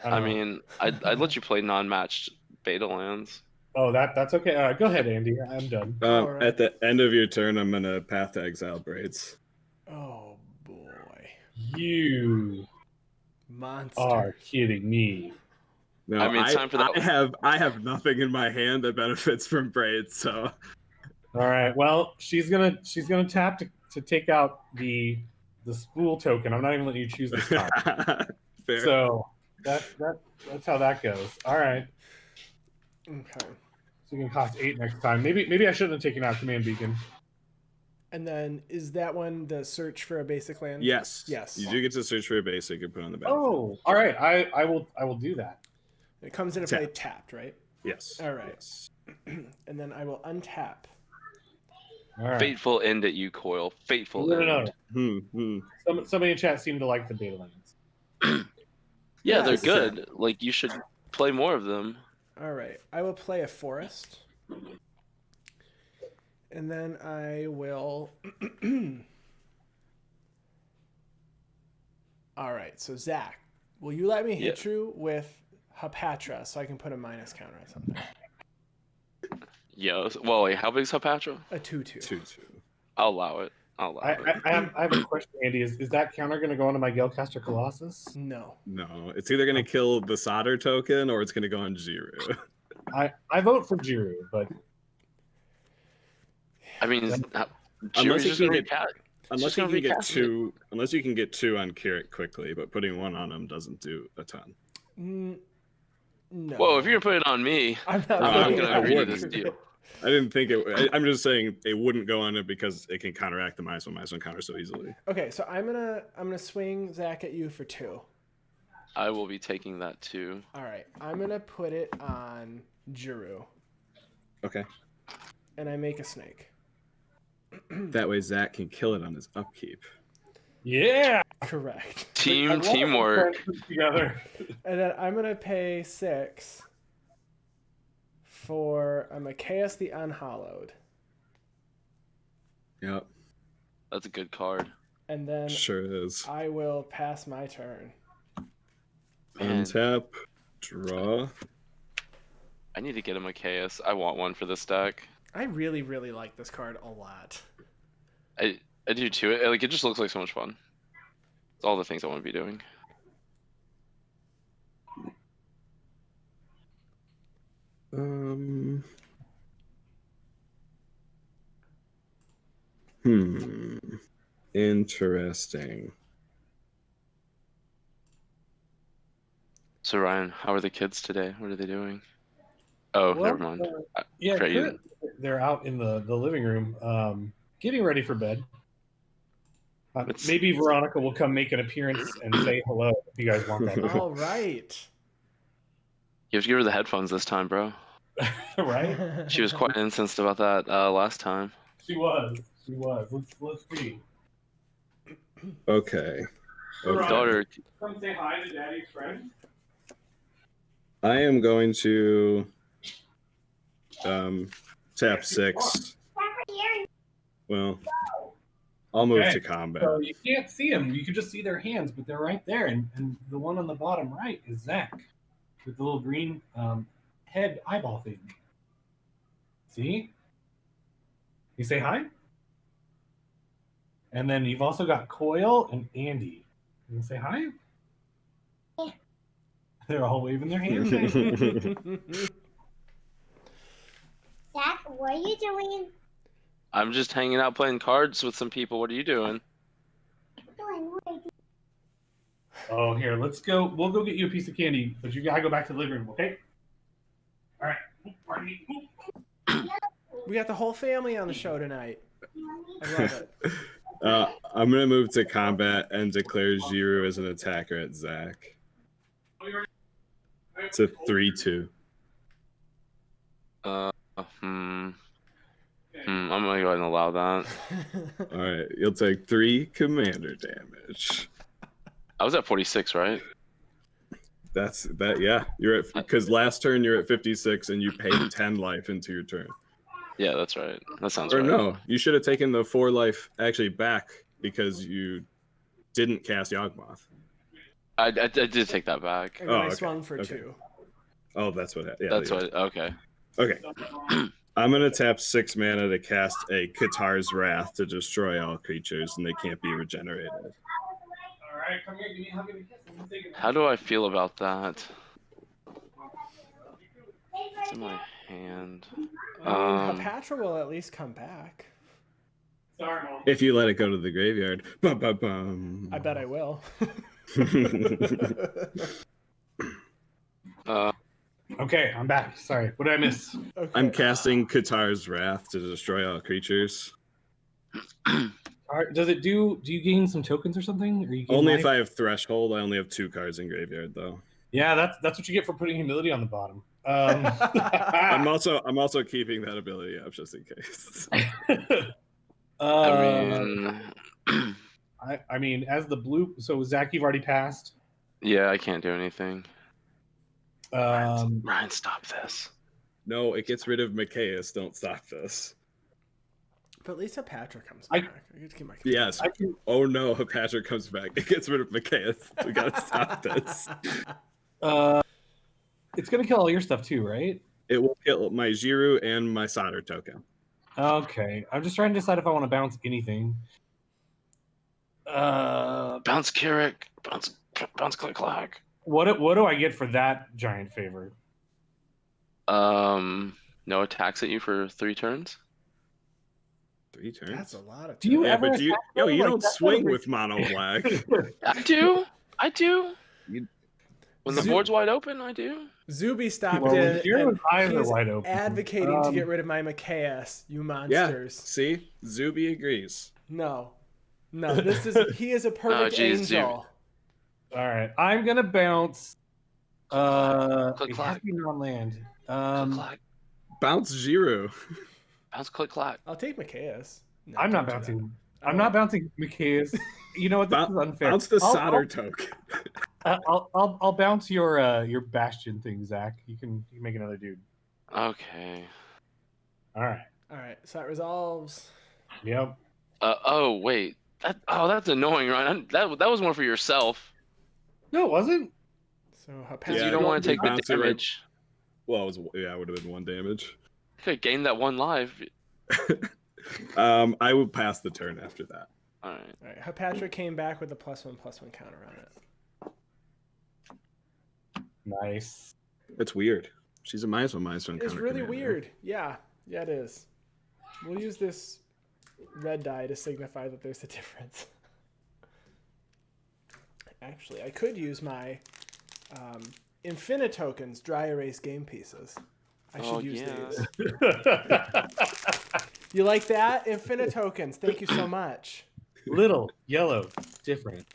I don't know. mean, I'd let you play non-matched beta lands. Oh, that's okay. Go ahead, Andy. I'm done. Alright. At the end of your turn, I'm gonna path to exile Braids. Oh boy. You Monster. are kidding me. No, I mean, it's time for that. I have nothing in my hand that benefits from Braids, so All right. Well, she's gonna tap to take out the spool token. I'm not even letting you choose this card. fair. So that's how that goes. All right. Okay. So you can cost 8 next time. Maybe I shouldn't have taken out Command Beacon. And then is that one the search for a basic land? Yes. Yes. You do get to search for a basic and put on the battlefield. Oh, all right. I will do that. It comes into play tapped, right? Yes. All right. Yes. And then I will untap. All right. Fateful end at you, Coil. Fateful No. end. Somebody in chat seemed to like the beta lands. Yeah, they're Yes. good. Like you should play more of them. All right. I will play a forest. And then I will. All right. So, Zach, will you let me hit you with Hapatra so I can put a minus counter on something? Yeah. Well, wait. How big's Hapatra? A 2/2. 2/2. I'll allow it. I have a question, Andy. Is that counter going to go into my Galecaster Colossus? No. No, it's either gonna kill the solder token or it's gonna go on Djeru. I vote for Djeru, but I mean, Unless you just can gonna get- recast. Unless Just you gonna can get recast it. 2, unless you can get 2 on Kirik quickly, but putting 1 on him doesn't do a ton. No. Whoa! If you're gonna put it on me, I'm not I'm putting gonna it on agree to you. this deal. I didn't think it. I'm just saying it wouldn't go on it because it can counteract the -1/-1 counter so easily. Okay, so I'm gonna swing Zach at you for 2. I will be taking that too. All right, I'm gonna put it on Djeru, Okay. and I make a snake. That way Zack can kill it on his upkeep. yeah, Correct. I love Teamwork. it when we put together. And then I'm gonna pay 6 for a Chaos the Unhallowed, Yep. That's a good card. and then Sure is. I will pass my turn. Man. Untap, draw. I need to get him a chaos. I want one for this deck. I really, really like this card a lot. I do too. It just looks like so much fun. It's all the things I want to be doing. Interesting. So Ryan, how are the kids today? What are they doing? Oh, Well, never mind. Yeah, Forget you- currently they're out in the living room, getting ready for bed. Maybe Veronica will come make an appearance and say hello if you guys want that. All right. You have to give her the headphones this time, bro. Right? She was quite incensed about that last time. She was. Let's see. Okay. Veronica, Daughter, come say hi to Daddy's friend. I am going to tap 6. Well, I'll move Okay. to combat. So you can't see them. You can just see their hands, but they're right there. And the one on the bottom right is Zack with the little green head eyeball thing. See? You say hi? And then you've also got Coil and Andy. You say hi? Yeah. They're all waving their hands at you. Zack, what are you doing? I'm just hanging out playing cards with some people. What are you doing? Oh, here, let's go. We'll go get you a piece of candy, but you gotta go back to the living room, okay? All right. We got the whole family on the show tonight. I love it. I'm going to move to combat and declare Djeru as an attacker at Zack. It's a 3-2. I'm gonna go ahead and allow that. All right, you'll take 3 commander damage. I was at 46, right? That's that. Yeah, you're at because last turn you're at 56 and you paid 10 life into your turn. Yeah, that's right. That sounds Or right. no, you should have taken the 4 life actually back because you didn't cast Yawgmoth. I did take that back. And then I okay, swung for okay. 2. Oh, that's what. Yeah, That's yeah. what. Okay. Okay. I'm gonna tap 6 mana to cast a Katar's Wrath to destroy all creatures, and they can't be regenerated. All right, come here, give me a hug and a kiss. I'm gonna take it. How do I feel about that? It's in my hand. I mean, Hapatra will at least come back. Sorry, Mom. If you let it go to the graveyard. Bum, bum, bum. I bet I will. Okay, I'm back. Sorry, what did I miss? Okay. I'm casting Katar's Wrath to destroy all creatures. All right, does it do? Do you gain some tokens or something? Or you gain Only life? if I have Threshold. I only have 2 cards in graveyard though. Yeah, that's what you get for putting humility on the bottom. I'm also keeping that ability up just in case. I mean, as the blue. So Zack, you've already passed. Yeah, I can't do anything. Um, Ryan, stop this. No, it gets rid of Micaeus. Don't stop this. But at least Hapatra comes I- back. I get to keep my Yes. I can, Oh no, Hapatra comes back. It gets rid of Micaeus. We gotta stop this. it's gonna kill all your stuff too, right? It will kill my Djeru and my solder token. Okay, I'm just trying to decide if I want to bounce anything. Bounce Kirik. Bounce Click Clack. What do I get for that giant favor? No attacks at you for 3 turns. 3 turns. That's a lot of Do you Yeah, ever but you attack them? you Like, don't that's swing not a with mono black. I do. You- When the board's wide open, I do. Zuby stopped Well, in. your And eyes are he's wide open. advocating to get rid of my Micaeus, you Yeah. monsters. See, Zuby agrees. No. He is a perfect geez, angel. All right, I'm gonna bounce. Click, It has clack. to be non-land. Click Clack. Bounce Djeru. Bounce Click Clack. I'll take Micaeus. No, I'm not don't do that. bouncing. I'm not bouncing Micaeus. You know what? This is unfair. Bounce the I'll- solder token. I'll bounce your Bastion thing, Zack. You can make another dude. Okay. All right. All right, so that resolves. Yep. Oh wait. That's annoying, Ryan. That was more for yourself. No, it wasn't. So Because Hapatra. you don't want to take the bounce it right- damage. Well, it would have been 1 damage. Could have gained that 1 life. I would pass the turn after that. All right. All right, Hapatra came back with a +1/+1 counter on it. Nice. It's weird. She's a -1/-1 It's counter really commander. weird. Yeah, it is. We'll use this red die to signify that there's a difference. Actually, I could use my Infinite Tokens Dry Erase Game Pieces. I should use yeah. these. You like that? Infinite tokens. Thank you so much. Little, yellow, different.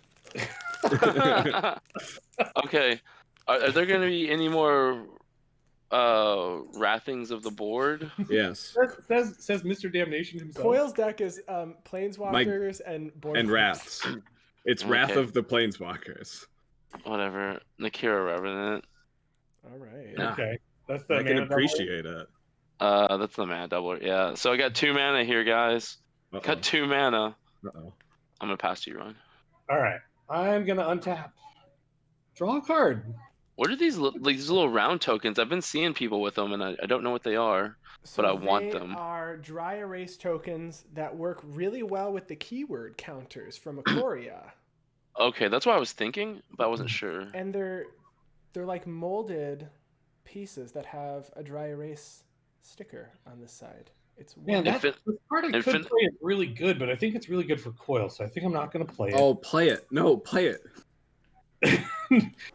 Okay. Are there going to be any more wrathings of the board? Yes. Says Mr. Damnation himself. Coil's deck is Planeswalkers and Board And Games. Wraths. It's Wrath Okay. of the Planeswalkers. Whatever. Nakira Revenant. All right. Yeah. Okay, that's the I can mana double. appreciate it. That's the mana doubler. Yeah. So I got 2 mana here, guys. Uh-oh. Got 2 mana. Uh-oh. I'm gonna pass to you, Ryan. All right, I'm gonna untap. Draw a card. What are these little round tokens? I've been seeing people with them, and I don't know what they are. So But I want they them. are dry erase tokens that work really well with the keyword counters from Ikoria. Okay, that's what I was thinking, but I wasn't sure. And they're like molded pieces that have a dry erase sticker on this side. It's Man, that Infin- this card I could play it really good, but I think it's really good for Coil, so I think I'm not gonna play it. Oh, play it. No, play it.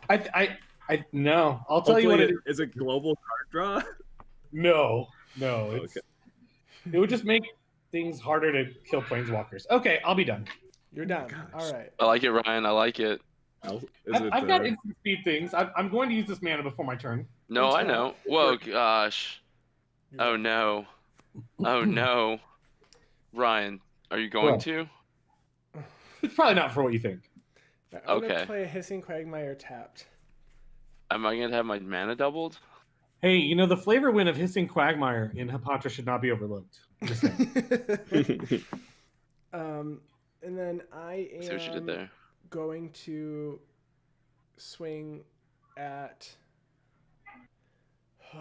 I no. I'll tell you what it is. Is it global card draw? No. It's, Okay. It would just make things harder to kill planeswalkers. Okay, I'll be done. You're done. gosh. All right. I like it, Ryan. I like it. I've got instant speed things. I'm going to use this mana before my turn. No, I Until- know. Whoa, gosh. Oh no. Oh no. Ryan, are you going What? to? It's probably not for what you think. I'm gonna Okay. play a Hissing Quagmire tapped. Am I gonna have my mana doubled? Hey, you know the flavor win of Hissing Quagmire in Hapatra should not be overlooked. Just saying. And then I See what you did am there. going to swing at. Oh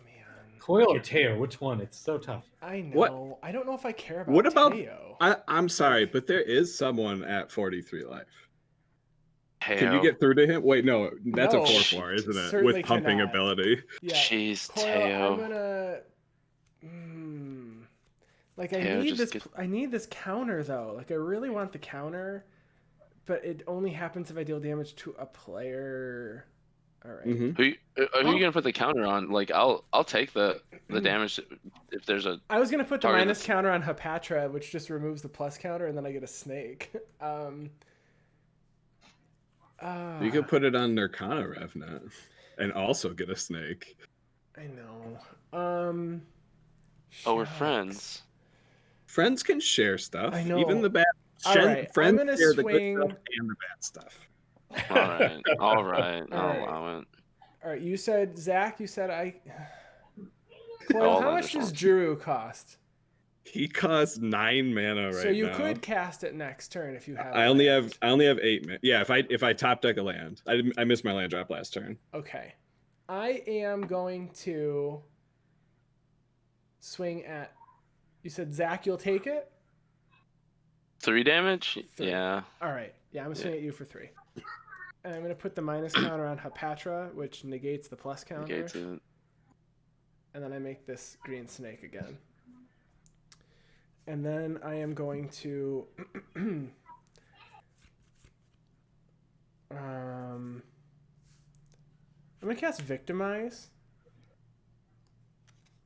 man. Coil or Teo? Which one? It's so tough. I know. What- I don't know if I care about. What about- Teo. I'm sorry, but there is someone at 43 life. Can you Teo. get through to him? Wait, no, that's No, a 4/4, isn't it? certainly With pumping cannot. ability. Yeah. Jeez, Coil, Teo. I'm gonna. Like I Teo, need just this. get- I need this counter though. Like I really want the counter, but it only happens if I deal damage to a player. All right. Mhm. Who are you gonna put the counter on? Like I'll take the damage if there's a. I was gonna put the Target minus that's- counter on Hapatra, which just removes the plus counter, and then I get a snake. You could put it on Nirkana Revenant and also get a snake. I know. Oh, we're shucks. friends. Friends can share stuff. I know. Even the bad. All right, I'm Friends gonna share the good swing- stuff and the bad stuff. All right. All right. All I'll right. allow it. All right, you said Zach. You said I. Coil, I'll how much does understand. Djeru cost? He costs 9 mana right now. So you could cast it next turn if you have. I only land. have 8 mana. Yeah, if I top deck a land, I missed my land drop last turn. Okay, I am going to swing at. You said Zach, you'll take it. 3 damage? 3. Yeah. All right. Yeah, I'm gonna swing at you for 3. And I'm gonna put the minus counter on Hapatra, which negates the plus counter. Negates it. And then I make this green snake again. And then I am going to I'm gonna cast Victimize.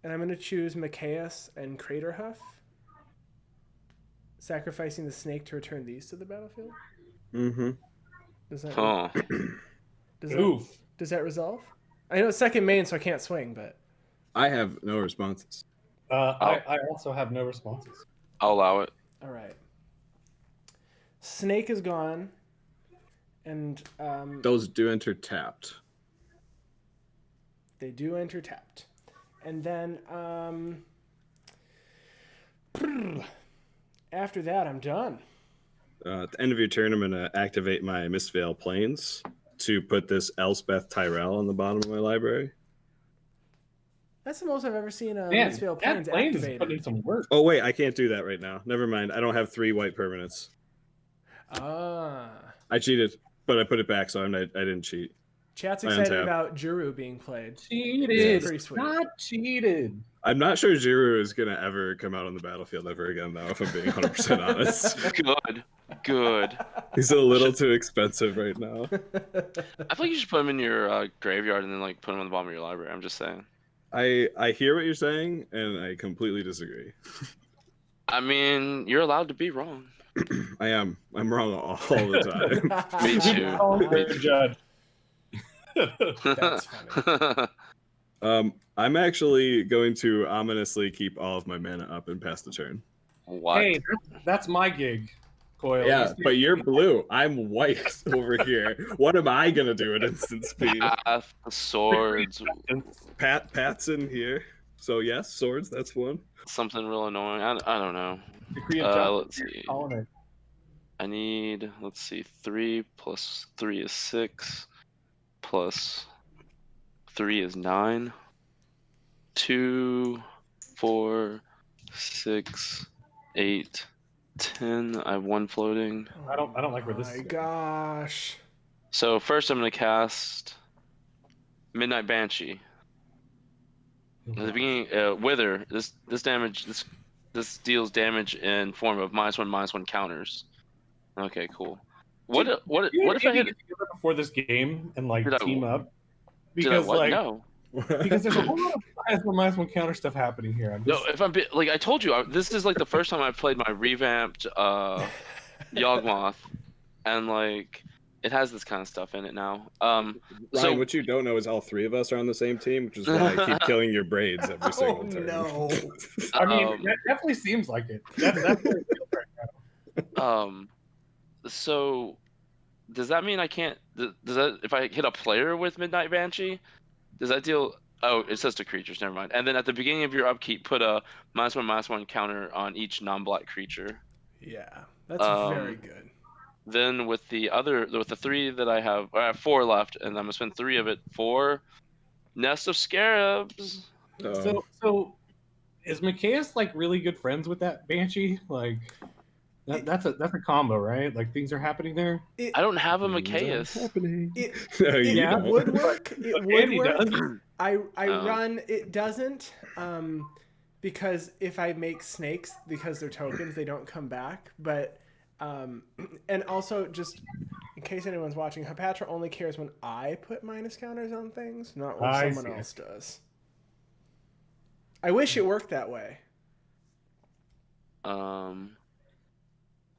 And I'm gonna choose Mikaeus and Craterhoof, sacrificing the snake to return these to the battlefield. Mm-hmm. Does that Oh. Oof. does that resolve? I know it's second main, so I can't swing, but I have no responses. I also have no responses. I'll allow it. all right. Snake is gone, and Those do enter tapped. they do enter tapped, and then after that, I'm done. At the end of your turn, I'm going to activate my Mistveil Plains to put this Elspeth Tyrell on the bottom of my library. That's the most I've ever seen a Man, Mistveil that Plains Plains is putting in activated. some work. Oh, wait, I can't do that right now. Never mind. I don't have 3 white permanents. Ah, I cheated, but I put it back, so I didn't cheat. chat's I excited untap. about Djeru being played. Cheated. Pretty sweet. Not cheated. I'm not sure Djeru is going to ever come out on the battlefield ever again, though, if I'm being 100% honest. Good. Good. He's a little too expensive right now. I feel like you should put him in your graveyard and then like put him on the bottom of your library. I'm just saying. I hear what you're saying, and I completely disagree. I mean, you're allowed to be wrong. I am. I'm wrong all the time. Me too. Me Fair too. judge. That's funny. I'm actually going to ominously keep all of my mana up and pass the turn. What? Hey, that's my gig, Coyle. Yeah, You but see- you're blue. I'm white over here. What am I gonna do at instant speed? Path, swords, Pat's in here. So yes, swords. That's one. something real annoying. I don't know. Decree of justice. Let's see. Calling it. I need, let's see, 3 plus 3 is 6, plus 3 is 9, 2, 4, 6, 8, 10. I have 1 floating. I don't like where this is My going. gosh. So first I'm going to cast Midnight Banshee. At the beginning, Wither. This damage, this deals damage in form of -1/-1 counters. Okay, cool. What Dude, if You I hit? get together before this game and like Did I- team up? Did I Because what? like No. because there's a whole lot of -1/-1 counter stuff happening here. I'm No, just, if I'm like I told you, this is like the first time I've played my revamped Yawgmoth, and like it has this kind of stuff in it now. Ryan, So what you don't know is all three of us are on the same team, which is why I keep killing your braids every single Oh turn. no. I mean, um, that definitely seems like it. That's what it feels right now. so does that mean I can't? Does that if I hit a player with Midnight Banshee, does that deal? Oh, it says to creatures. Never mind. And then at the beginning of your upkeep, put a -1/-1 counter on each non-black creature. Yeah, that's very good. Then with the 3 that I have 4 left, and I'm gonna spend 3 of it for Nest of Scarabs. So is Micaeus like really good friends with that Banshee? Like that's a combo, right? Like things are happening there. I don't have a Things are Micaeus. happening. It, No, you it don't. would work. It But would Andy work. does. I Oh. run. It doesn't. Because if I make snakes, because they're tokens, they don't come back. But and also just in case anyone's watching, Hapatra only cares when I put minus counters on things, not when I someone see. else does. I wish it worked that way.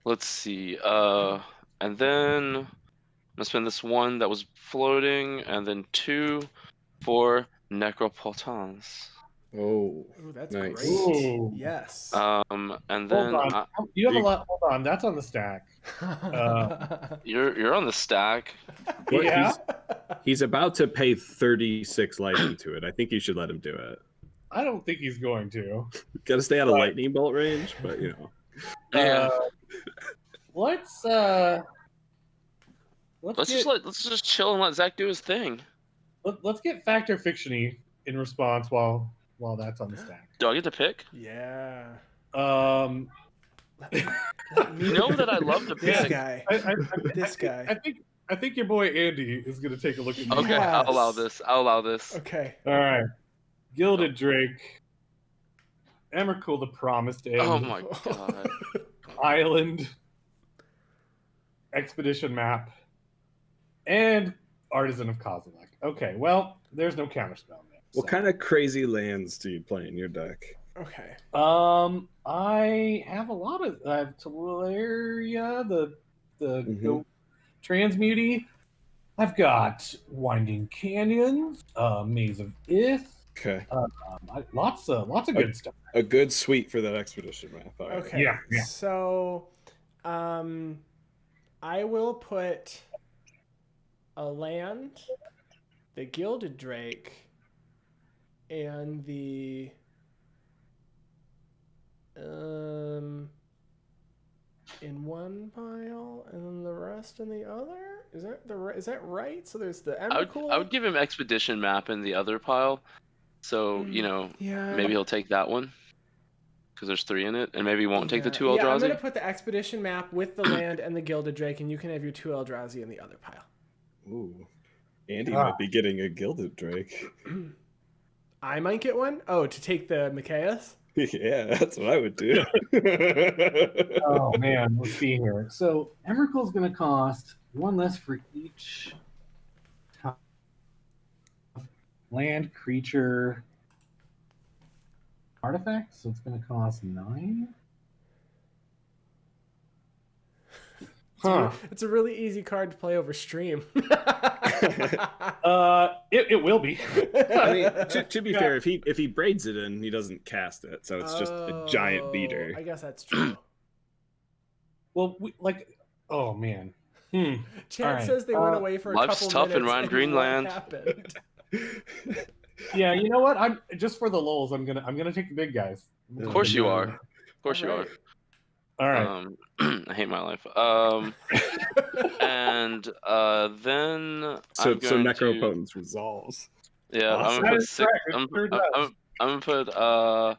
Let's see. And then I'm gonna spend this 1 that was floating, and then 2 for Necropotence. Oh, Ooh, that's nice. great. Ooh. Yes. And then Hold on. You have a lot. Hold on. That's on the stack. you're on the stack. Well, Yeah. he's about to pay 36 life into it. I think you should let him do it. I don't think he's going to. Got to stay out of But- lightning bolt range, but you know. Yeah. Let's Let's get just chill and let Zack do his thing. let's get fact or fictiony in response while that's on the stack. Do I get to pick? Yeah. Um, You know that I love to This pick. guy. This guy. I think your boy Andy is going to take a look at me. Okay, Yes. I'll allow this. I'll allow this. Okay. All right. Gilded Drake. Emrakul the Promised End. Oh my god. Island. Expedition Map. And Artisan of Kozilek. Okay, well, there's no counterspell there. What kind of crazy lands do you play in your deck? Okay. I have a lot of I have Teleria, the Mhm. goat transmuty. I've got Winding Canyons, Maze of Ith, Okay. lots of good stuff. A good suite for that expedition map. All right. Okay. Yeah. So, I will put a land, the Gilded Drake, and the in one pile, and then the rest in the other. Is that right? So there's the Emrakul. I would give him expedition map in the other pile, so you know Yeah. maybe he'll take that one because there's 3 in it, and maybe he won't take the 2 Yeah, I'm Eldrazi. gonna put the expedition map with the land and the Gilded Drake, and you can have your 2 Eldrazi in the other pile. Ooh. Andy Ah. might be getting a gilded drake. I might get one. Oh, to take the Micaeus? Yeah, that's what I would do. Oh man, let's see here. So Emrakul's going to cost 1 less for each land creature artifact, so it's going to cost 9. Huh. It's a really easy card to play over stream. It will be. I mean, to be fair, if he braids it in, he doesn't cast it, so it's just a giant beater. I guess that's true. Well, oh man. Chad says they went away for a life's couple tough minutes. in Ryan and Greenland. what happened? Yeah, you know what? I'm just for the lulz. I'm gonna take the big guys. Of course you are. Of course you are. All right. I hate my life. And then So I'm going Necropotence resolves. Yeah, Awesome. I'm gonna put That is 6. correct. I'm Sure does. gonna put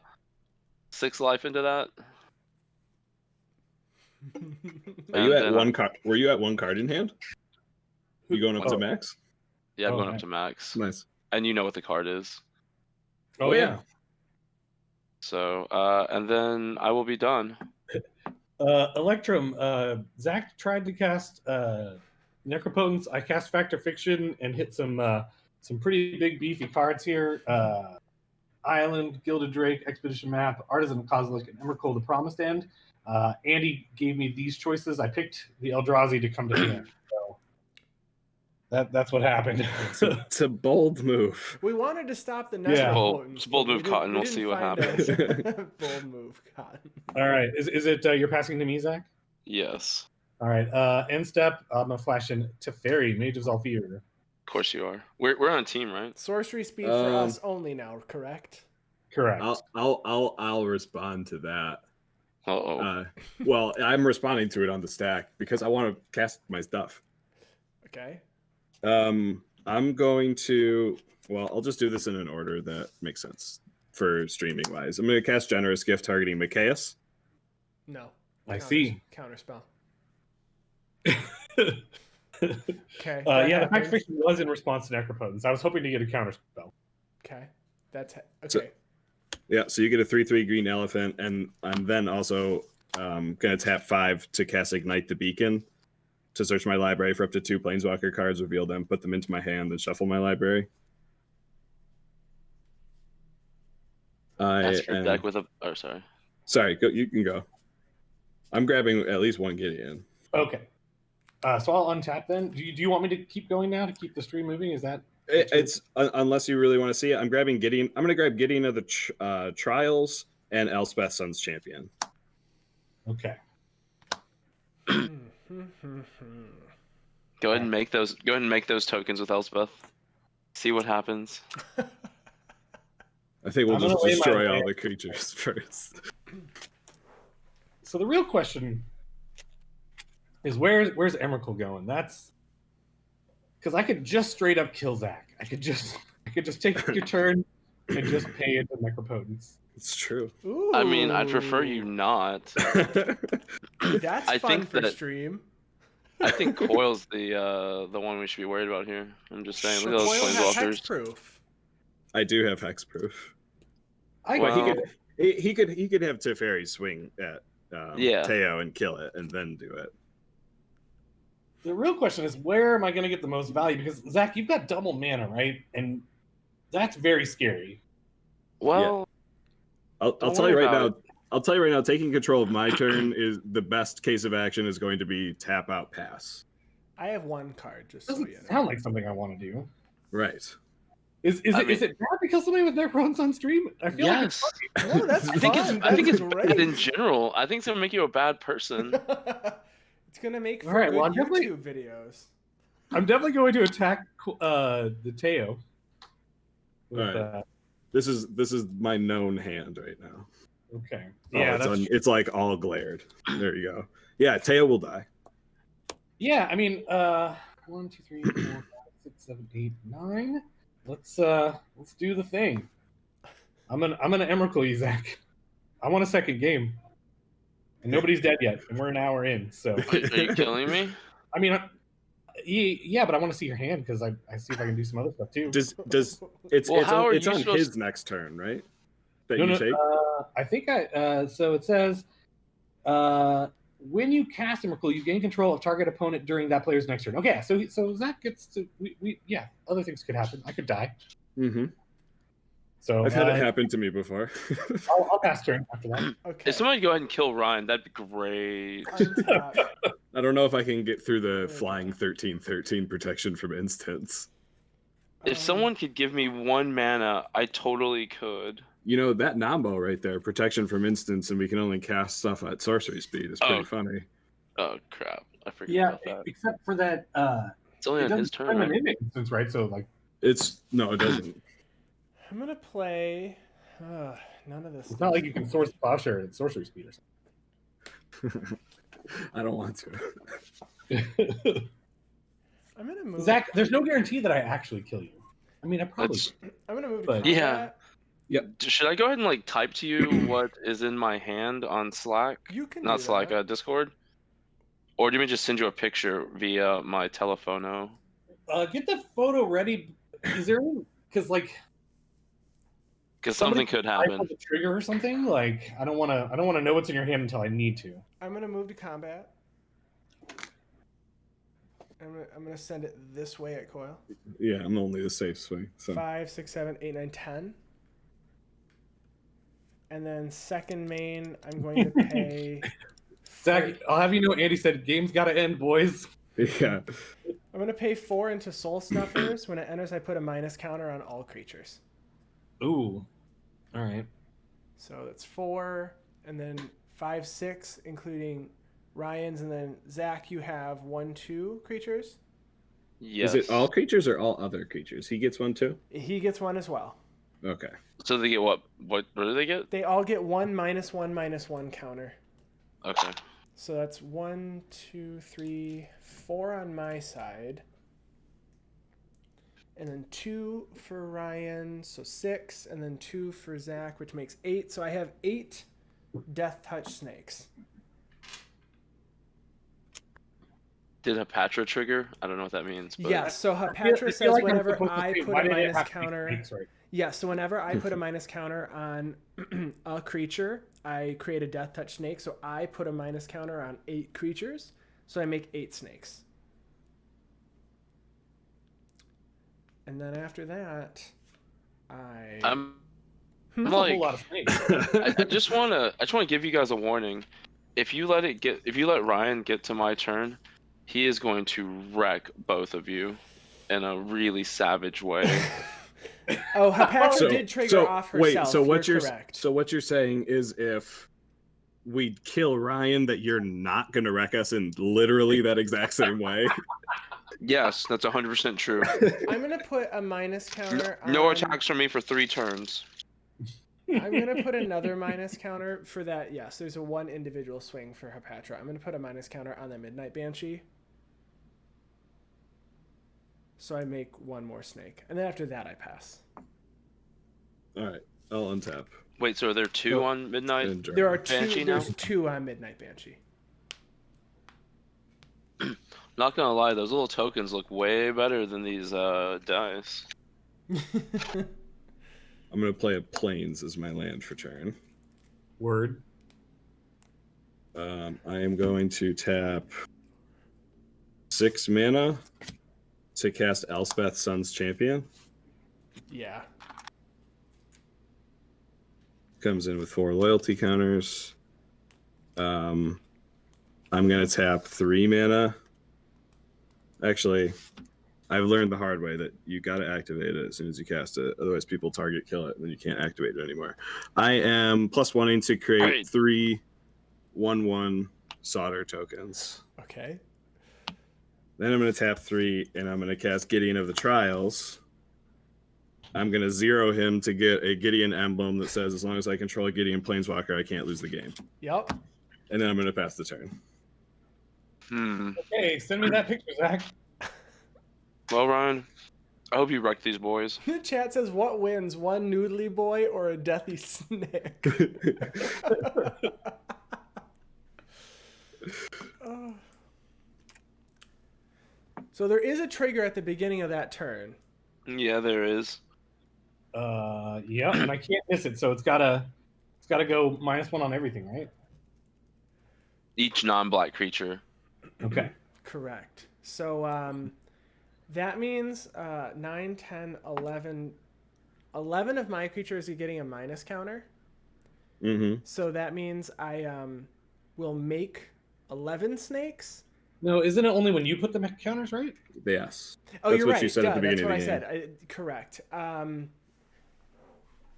6 life into that. Are you And at then one card? Were you at one card in hand? You going up to max? Yeah, I'm Oh, going nice. up to max. Nice. And you know what the card is. Oh yeah. So, and then I will be done. Electrum. Zack tried to cast Necropotence. I cast Factor Fiction and hit some pretty big beefy cards here. Island, Gilded Drake, Expedition Map, Artisan Kozilek, and Emrakul, the Promised End. Andy gave me these choices. I picked the Eldrazi to come to hand. So that's what happened. It's a bold move. We wanted to stop the Yeah. Necropotence. It's bold but move, we Cotton. didn't- We'll see didn't what find happens. a bold move, Cotton. All right. Is it you're passing to me, Zach? Yes, All right. End step. I'm gonna flash in Teferi, Mage of Zalfir. of course you are. We're on a team, right? Sorcery speed for us only now, correct? Correct. I'll respond to that. Uh-oh. Well, I'm responding to it on the stack because I want to cast my stuff. Okay. I'm going to. Well, I'll just do this in an order that makes sense for streaming wise. I'm going to cast Generous Gift targeting Mikaeus. No. I see. Counterspell. Okay. Okay. Yeah, the Factor Fiction was in response to Necropotence. I was hoping to get a counterspell. Okay. That's okay. So- Yeah, so you get a 3/3 green elephant, and I'm then also going to tap 5 to cast Ignite the Beacon to search my library for up to 2 Planeswalker cards, reveal them, put them into my hand, and shuffle my library. That's your deck with a. Oh, sorry. Sorry, go, you can go. I'm grabbing at least one Gideon. Okay. So I'll untap then. Do you want me to keep going now to keep the stream moving? Is that? It's unless you really want to see it. I'm grabbing Gideon. I'm going to grab Gideon of the Trials and Elspeth Sun's Champion. Okay. Go ahead and make those. Go ahead and make those tokens with Elspeth. See what happens. I think we'll I'm gonna just lay my destroy all hand. the creatures first. So the real question is where's Emrakul going? That's because I could just straight up kill Zack. I could just take your turn and just pay into Necropotence. It's true. Ooh. I mean, I'd prefer you not. That's I fun think for that- stream. I think Coil's the one we should be worried about here. I'm just saying. Look at those Coil has planeswalkers. hexproof. I do have hexproof. I Well, Wow. he could have Teferi swing at Yeah. Teo and kill it, and then do it. The real question is where am I going to get the most value? Because Zack, you've got double mana, right? And that's very scary. Well, I'll Don't tell you worry right now. about I'll tell you right now. Taking control of my turn is the best case of action. Is going to be tap out pass. I have one card, just so Doesn't you know. sound like something I want to do. Right. Is it bad because somebody with Necrons on stream? I feel like it's yes. No, that's I think it's. fun. I think it's That's bad in great. general. I think it's gonna make you a bad person. It's gonna make for All right, good well, I'm definitely- YouTube videos. I'm definitely going to attack the Teo. With, Alright. This is my known hand right now. okay. Oh, Yeah, it's, that's it's like all glared. There you go. Yeah, Teo will die. yeah. I mean, 1, 2, 3, 4, 5, 6, 7, 8, 9. Let's do the thing. I'm gonna Emrakul you, Zack. I want a second game, and nobody's dead yet, and we're an hour in. So Are you killing me? I mean, yeah, but I want to see your hand because I see if I can do some other stuff too. Does it's Well, how are it's you on supposed his next turn, right? That No, you no, take. I think so it says, when you cast Emrakul, you gain control of target opponent during that player's next turn. Okay, so Zack gets to we yeah. Other things could happen. I could die. Mm-hmm. So I've had it happen to me before. I'll pass turn after that. Okay. If somebody go ahead and kill Ryan, that'd be great. Untap. I don't know if I can get through the we flying go. 13/13 protection from instants. If someone could give me 1 mana, I totally could. You know, that Nambo right there, protection from instants, and we can only cast stuff at sorcery speed, is pretty Oh. funny. Oh crap! I forget Yeah, about that. except for that. It's only It on his doesn't turn. turn an Right? instance, right? So like, No, it doesn't. I'm gonna play. None of this. it's not like you can source posture at sorcery speed or I don't want to. something. I'm gonna move. Zach, there's no guarantee that I actually kill you. I mean, I probably. That's- I'm gonna move to But- combat. Yeah. Should I go ahead and like type to you what is in my hand on Slack? You can Not do Slack, that. Discord. Or do you mean just send you a picture via my telephono? Get the photo ready. Is there any? Because like. Because somebody something could type on happen. the trigger or something. Like I don't want to know what's in your hand until I need to. I'm gonna move to combat. I'm gonna send it this way at Coil. Yeah, I'm only the safe swing. So 5, 6, 7, 8, 9, 10. And then second main, I'm going to pay. Zach, I'll have you know, Andy said, "Game's got to end, boys." yeah, I'm gonna pay 4 into Soul Snuffers. When it enters, I put a minus counter on all creatures. Ooh, all right. So that's 4, and then 5, 6, including Ryan's, and then Zach. You have 1, 2 creatures. Yes. Is it all creatures or all other creatures? He gets one too. He gets 1 as well. Okay. So they get what? What do they get? They all get 1 -1 counter. Okay. So that's 1, 2, 3, 4 on my side. And then 2 for Ryan, so 6, and then 2 for Zach, which makes 8. So I have 8 Death Touch snakes. Did Hapatra trigger? I don't know what that means. But... Yes, so I Hapatra feel says like I'm whenever supposed to I say, put why a did it minus have to be counter. snakes, right? Yeah, so whenever I put a minus counter on a creature, I create a Death Touch snake. So I put a minus counter on 8 creatures. So I make 8 snakes. And then after that, I'm That's a like, whole lot of snakes. I just wanna give you guys a warning. If you let Ryan get to my turn, he is going to wreck both of you in a really savage way. Oh, Hapatra did trigger off herself. Wait, so what you're you're correct. so what you're saying is if we kill Ryan, that you're not gonna wreck us in literally that exact same way. Yes, that's 100% true. I'm gonna put a minus counter. No on, attacks from me for 3 turns. I'm gonna put another minus counter for that. Yes, there's a 1 individual swing for Hapatra. I'm gonna put a minus counter on the Midnight Banshee. So I make 1 more snake, and then after that I pass. All right, I'll untap. Wait, so are there 2 on Midnight? And draw. There are 2. Banshee now? There's 2 on Midnight Banshee. Not gonna lie, those little tokens look way better than these dice. I'm gonna play a Plains as my land for turn. Word. I am going to tap 6 mana to cast Elspeth, Sun's Champion. Yeah. Comes in with 4 loyalty counters. I'm gonna tap 3 mana. Actually, I've learned the hard way that you gotta activate it as soon as you cast it. Otherwise, people target kill it, and then you can't activate it anymore. I am +1ing to create Alright. 3 1/1 solder tokens. Okay. Then I'm gonna tap 3, and I'm gonna cast Gideon of the Trials. I'm gonna 0 him to get a Gideon emblem that says, as long as I control a Gideon Planeswalker, I can't lose the game. Yep. And then I'm gonna pass the turn. Okay, send me that picture, Zach. Well, Ryan, I hope you wreck these boys. The chat says, "What wins, one noodly boy or a deathy snake?" Oh. So there is a trigger at the beginning of that turn. Yeah, there is. Yeah, and I can't miss it, so it's gotta go -1 on everything, right? Each non-black creature. Okay. Correct. So that means 9, 10, 11, 11 of my creatures are getting a minus counter. Mm-hmm. So that means I will make 11 snakes. No, isn't it only when you put the counters, right? Yes. Oh, That's you're what right. you said at the That's beginning what of the I game. said. Correct.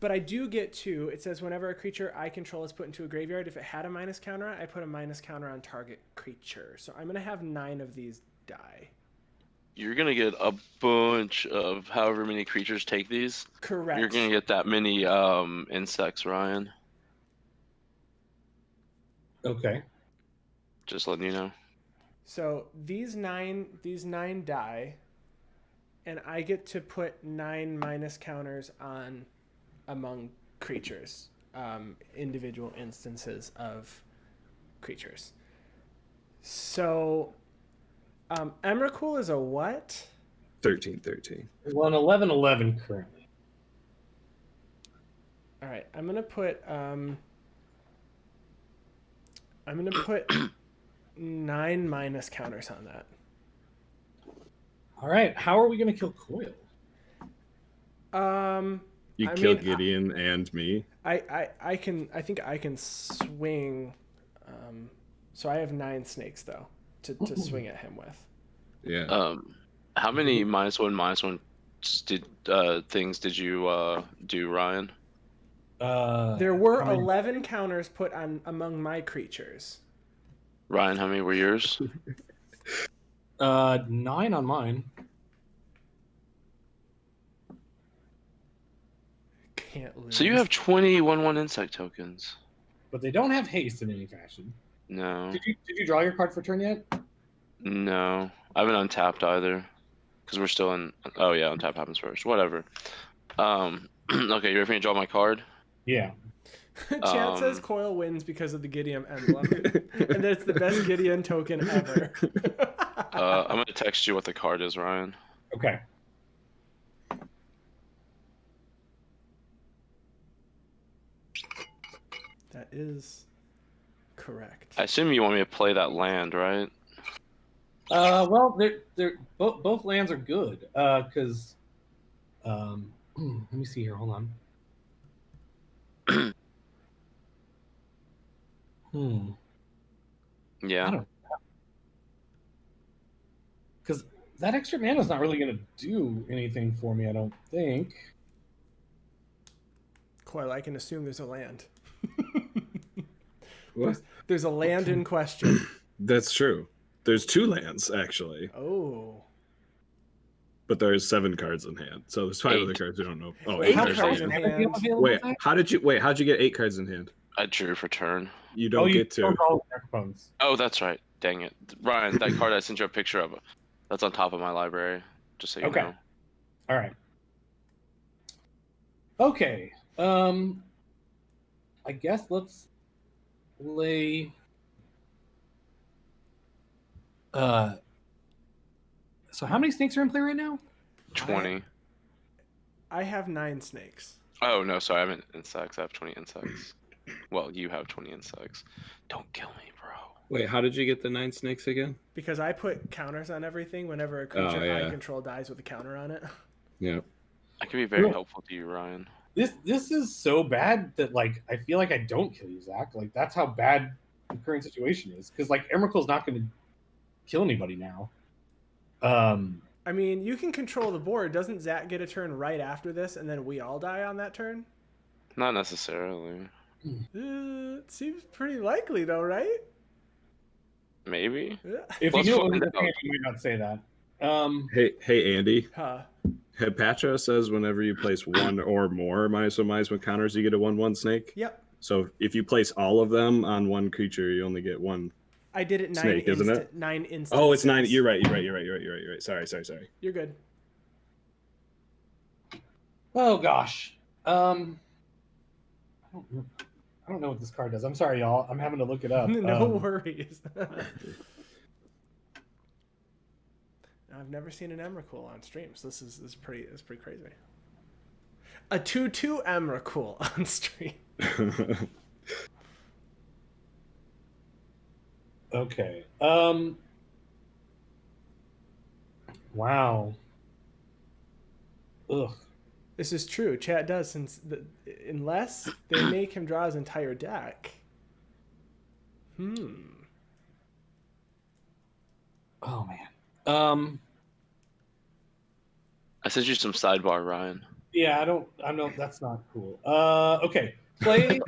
But I do get to, it says whenever a creature I control is put into a graveyard, if it had a minus counter, I put a minus counter on target creature. So I'm going to have 9 of these die. You're gonna get a bunch of however many creatures take these. Correct. You're gonna get that many insects, Ryan. Okay. Just letting you know. So these nine die, and I get to put 9 minus counters on among creatures, individual instances of creatures. So, Emrakul is a what? 13-13. Well, an 11-11 currently. All right, I'm gonna put 9 minus counters on that. All right. How are we going to kill Coil? You kill Gideon and me. I think I can swing. So I have 9 snakes though to swing at him with. Yeah. How many -1/-1 things did you do, Ryan? There were 11 counters put on among my creatures. Ryan, how many were yours? 9 on mine. Can't lose. So you have 20 1/1 insect tokens. But they don't have haste in any fashion. No. Did you draw your card for turn yet? No. I haven't untapped either. Because we're still in. Oh, yeah, untap happens first. Whatever. Okay, you ready for me to draw my card? Yeah. Chat says Coil wins because of the Gideon emblem. And that it's the best Gideon token ever. I'm going to text you what the card is, Ryan. Okay. That is correct. I assume you want me to play that land, right? Well, they're both lands are good. Because, let me see here. Hold on. Yeah. Because that extra mana is not really going to do anything for me, I don't think. Coil, I can assume there's a land. What? There's a land in question. That's true. There's 2 lands actually, Oh. but there's 7 cards in hand. So there's 5 8. other cards we don't know. Oh, Eight 8 cards cards in in hand. hand. Wait, how'd you get 8 cards in hand? I drew for turn. You don't get to. All their components. Oh, that's right. Dang it. Ryan, that card I sent you a picture of, that's on top of my library. Just so you know. All right. Okay. I guess let's lay. So how many snakes are in play right now? 20. I have 9 snakes. Oh, no, sorry. I meant insects. I have 20 insects. Well, you have 20 insects. Don't kill me, bro. Wait, how did you get the 9 snakes again? Because I put counters on everything whenever a creature yeah. I control dies with a counter on it. Yeah. I can be very helpful to you, Ryan. This is so bad that like I feel like I don't kill you, Zach. Like that's how bad the current situation is. Because like Emrakul's not going to kill anybody now. I mean, you can control the board. Doesn't Zack get a turn right after this, and then we all die on that turn? Not necessarily. It seems pretty likely, though, right? Maybe. If Let's you knew it find was out. the game, you might not say that. Hey, Andy. Huh. Hapatra says whenever you place 1 or more -1/-1 counters, you get a 1/1 snake. Yep. So if you place all of them on one creature, you only get 1. I did it 9 Snake, isn't it? 9 instances. Oh, it's 9. You're right. Sorry. You're good. Oh gosh. I don't know what this card does. I'm sorry, y'all. I'm having to look it up. No worries. I've never seen an Emrakul on stream, so this is pretty crazy. A 2/2 Emrakul on stream. Okay. Wow. Ugh. This is true. Chat does, unless they make him draw his entire deck. Oh man. I sent you some sidebar, Ryan. Yeah, I know that's not cool. Okay. Play.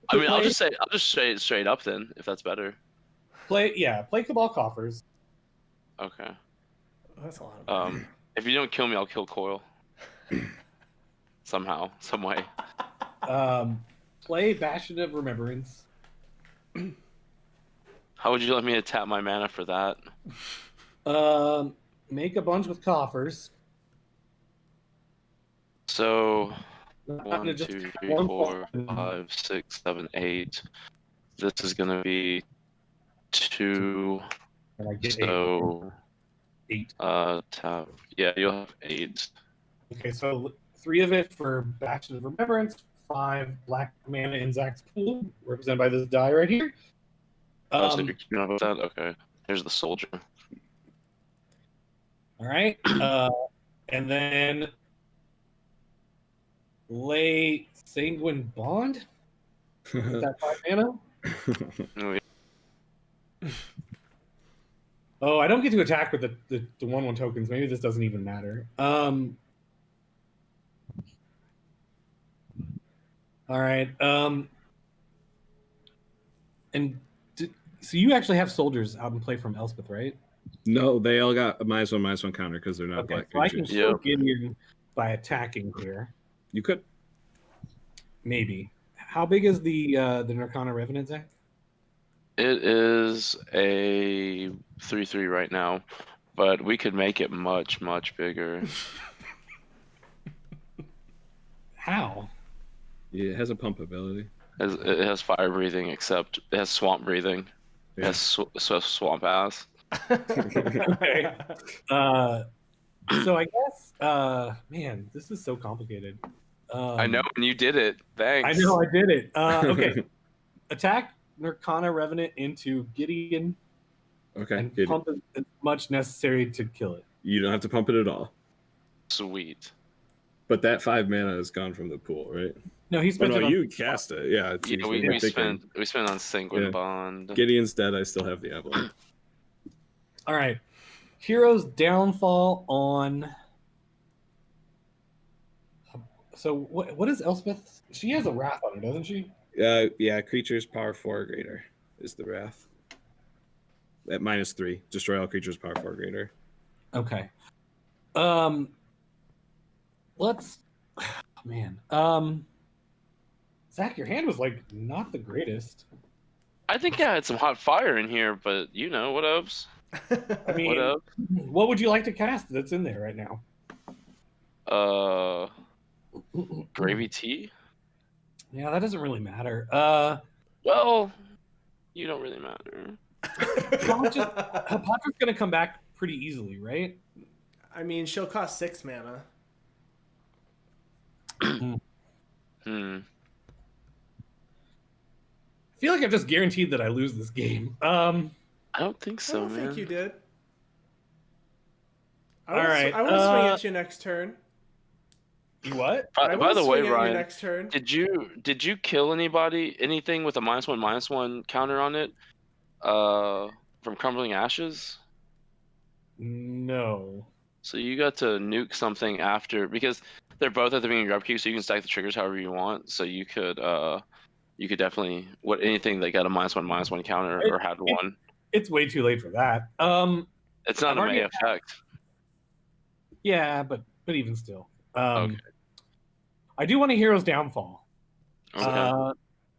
I mean, I'll play, just say it straight up then, if that's better. Play Cabal Coffers. Okay. That's a lot of money. If you don't kill me, I'll kill Coil. Somehow, some way. Play Bastion of Remembrance. How would you let me tap my mana for that? Make a bunch with coffers. So, I'm 1, gonna just 2, tap 3, one 4, button. 5, 6, 7, 8. This is gonna be 2. And I get So, 8. tap. Yeah, you'll have 8. Okay, so 3 of it for Bastion of Remembrance, 5 black mana in Zack's pool, represented by this die right here. Oh, so you're keeping up with that? Okay. Here's the soldier. All right. And then lay Sanguine Bond. Is that 5 mana? Oh, yeah. Oh, I don't get to attack with the 1/1 tokens. Maybe this doesn't even matter. All right. So you actually have soldiers out in play from Elspeth, right? No, they all got a -1/-1 counter because they're not Okay, black so I can creatures. still get in by attacking here. You could. Maybe. How big is the Narcana Revenant, Zach? It is a 3/3 right now, but we could make it much, much bigger. How? Yeah, it has a pump ability. It has fire breathing, except it has swamp breathing. It has swamp ass. Okay. So I guess, man, this is so complicated. I know, and you did it. Thanks. I know I did it. Okay. Attack Narcana Revenant into Gideon Okay. and Good. pump as much necessary to kill it. You don't have to pump it at all. Sweet. But that 5 mana is gone from the pool, right? No, he Oh, spent no, it on you cast it. Yeah. It's, Yeah, we spent on Sanguine Yeah. Bond. Gideon's dead. I still have the Avalanche. All right. Hero's downfall on. So what is Elspeth? She has a wrath on her, doesn't she? Yeah, creatures power 4 or greater is the wrath. At -3, destroy all creatures power 4 or greater. Okay. Let's. Man. Zach, your hand was like not the greatest. I think I had some hot fire in here, but you know, what ups? I mean, What up? what would you like to cast that's in there right now? Gravy tea? Yeah, that doesn't really matter. Well, you don't really matter. Hapatra's gonna come back pretty easily, right? I mean, she'll cost 6 mana. Hmm. I feel like I've just guaranteed that I lose this game. I don't think I so, don't man. think you did. All right, I will swing at you next turn. You what? I By will the way, swing at you Ryan, next turn. did you kill anything with a -1/-1 counter on it? From Crumbling Ashes? No. So you got to nuke something after, because they're both at the beginning of your upkeep, so you can stack the triggers however you want. So you could definitely anything that got a -1/-1 counter or had one. It's way too late for that. It's not I've a May already effect. Yeah, but even still. Okay. I do want a hero's downfall. Okay.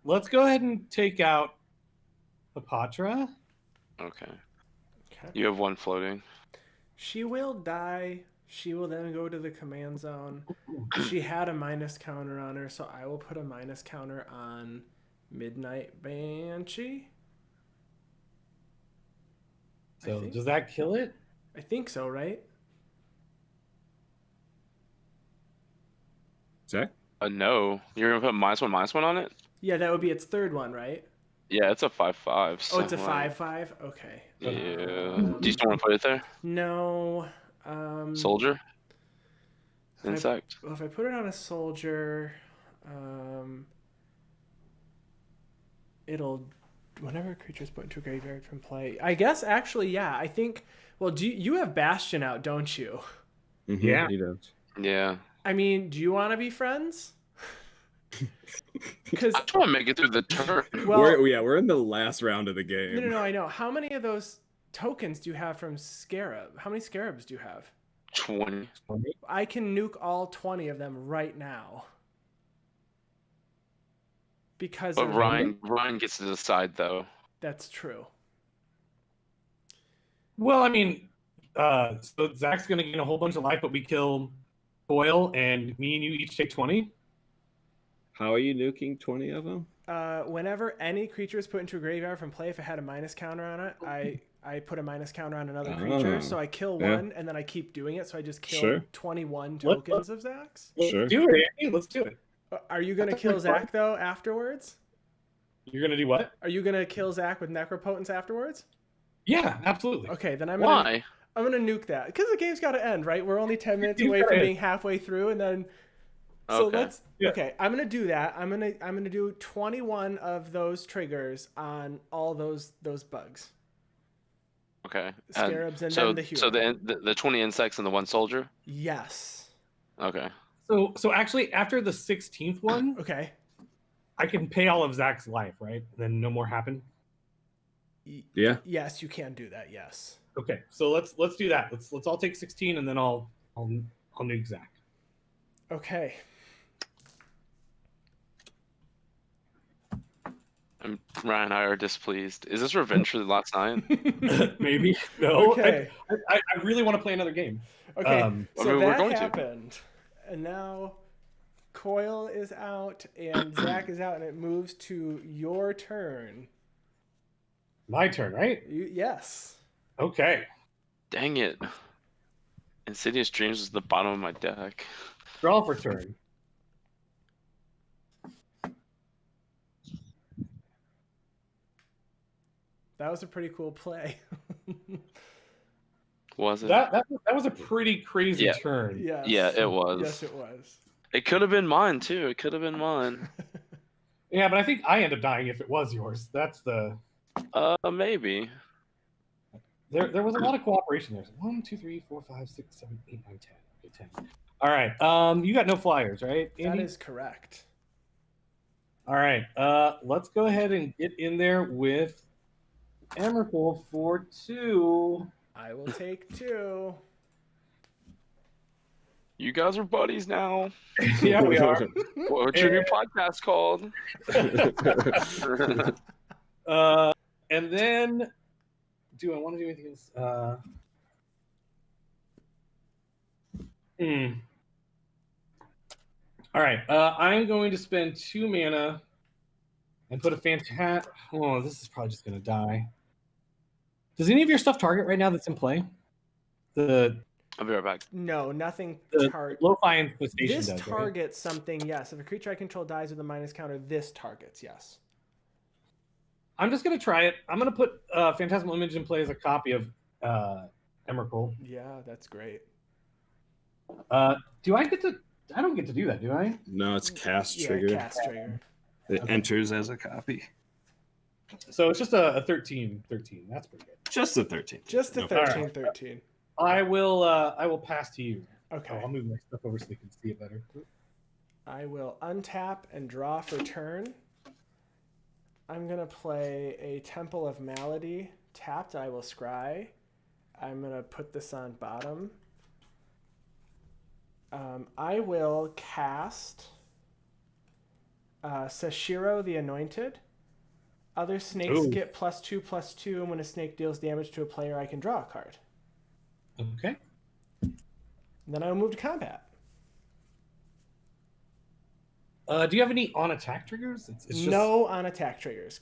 Let's go ahead and take out Hapatra. Okay. Okay. You have one floating. She will die. She will then go to the command zone. She had a minus counter on her, so I will put a minus counter on Midnight Banshee. So does that kill it? I think so, right? Zach? No. You're gonna put -1/-1 on it? Yeah, that would be its third one, right? Yeah, it's a 5/5. Oh, it's a so, 5/5? Okay. Yeah. Do you still want to put it there? No. Soldier? insect. Well, if I put it on a soldier, it'll whenever a creature is put into a graveyard from play. I guess actually, yeah. I think. Well, you have Bastion out, don't you? Mm-hmm, Yeah. he does. Yeah. I mean, do you want to be friends? Because I just want to make it through the turn. well, we're in the last round of the game. no, I know. How many of those tokens do you have from Scarab? How many Scarabs do you have? 20. I can nuke all 20 of them right now. Because But of Ryan gets to decide though. That's true. Well, I mean, so Zach's gonna gain a whole bunch of life, but we kill Coil, and me and you each take 20. How are you nuking 20 of them? Whenever any creature is put into a graveyard from play, if it had a minus counter on it, I put a minus counter on another creature. So I kill one, and then I keep doing it. So I just kill 21 tokens of Zach's. Sure. Let's do it, Andy. Let's do it. Are you going to kill Zack, though, afterwards? You're gonna do what? Are you going to kill Zack with Necropotence afterwards? Yeah, absolutely. Okay, then I'm Why? gonna nuke that. Because the game's got to end, right? We're only 10 minutes away from being halfway through, and then... So Okay. let's... Okay, I'm going to do that. I'm gonna do 21 of those triggers on all those bugs. Okay. Scarabs and so, then the hero. So the 20 insects and the 1 soldier? Yes. Okay. So actually, after the 16th one, Okay. I can pay all of Zach's life, right? And then no more happen. Yeah. Yes, you can do that. Yes. Okay, so let's do that. Let's all take 16, and then I'll nuke Zach. Okay. Ryan and I are displeased. Is this revenge for the last night? Maybe no. Okay. I really want to play another game. Okay. I mean, So we're that going to. happened, and now Coil is out and Zack is out, and it moves to your turn. My turn, right? Yes. Okay. Dang it. Insidious Dreams is the bottom of my deck. Draw for turn. That was a pretty cool play. Was it? That was a pretty crazy Yeah. turn. Yes. Yeah, it was. Yes, it was. It could have been mine too. It could have been mine. Yeah, but I think I end up dying if it was yours. That's the. Maybe. There was a lot of cooperation there. 1, 2, 3, 4, 5, 6, 7, 8, 9, 10. Okay, 10. All right. You got no flyers, right, Andy? That is correct. All right. Let's go ahead and get in there with Emrakul for 2. I will take 2. You guys are buddies now. Yeah, we are. What's your new podcast called? And then, do I want to do anything else? All right. I'm going to spend 2 mana and put a fantastic. Oh, this is probably just going to die. Does any of your stuff target right now that's in play? I'll be right back. No, nothing. The lo-fi infestation This does, right? targets something. Yes. If a creature I control dies with a minus counter, this targets. Yes. I'm just going to try it. I'm going to put Phantasmal Image in play as a copy of Emrakul. Yeah, that's great. Do I get to... I don't get to do that, do I? No, it's cast Yeah, triggered. cast trigger. It enters as a copy. So it's just a 13. That's pretty good. Just a 13. Just a No 13, problem. 13. I will pass to you. Okay. I'll move my stuff over so they can see it better. I will untap and draw for turn. I'm going to play a Temple of Malady. Tapped, I will scry. I'm going to put this on bottom. I will cast Sashiro the Anointed. Other snakes Ooh. get +2/+2, and when a snake deals damage to a player, I can draw a card. Okay. Then I will move to combat. Do you have any on attack triggers? It's just... No on attack triggers.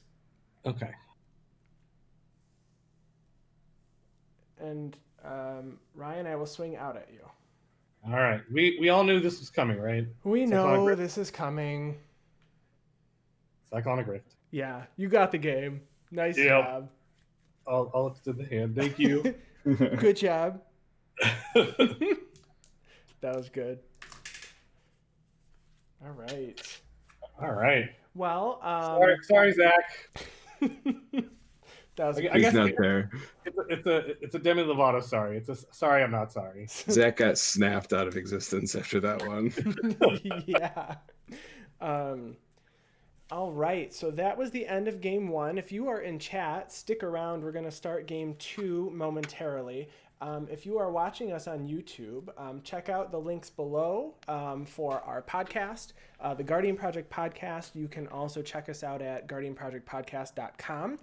Okay. And Ryan, I will swing out at you. All right. We all knew this was coming, right? We Cyclonic know Rift. this is coming. Cyclonic Rift. Yeah, you got the game. Nice Yep. job. I'll extend the hand. Thank you. Good job. That was good. All right. All right. Well, Sorry, Zach. that was I He's guess not there. It's a Demi Lovato. Sorry. It's a sorry. I'm not sorry. Zach got snapped out of existence after that one. Yeah. All right, so that was the end of game 1. If you are in chat, stick around. We're going to start game 2 momentarily. If you are watching us on YouTube, check out the links below for our podcast, the Guardian Project Podcast. You can also check us out at guardianprojectpodcast.com.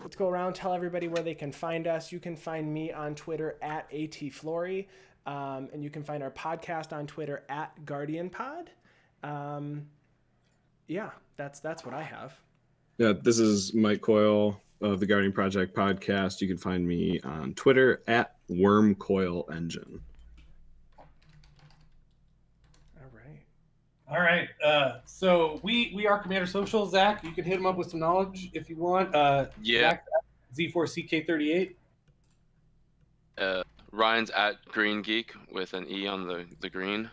Let's go around, tell everybody where they can find us. You can find me on Twitter at ATFlory, and you can find our podcast on Twitter at GuardianPod. Yeah, that's what I have. Yeah, this is Mike Coyle of the Guardian Project Podcast. You can find me on Twitter at WormCoilEngine. All right. All right. So we are Commander Social. Zach, you can hit him up with some knowledge if you want. Yeah. Zach, Z4CK38. Ryan's at Green Geek with an E on the green.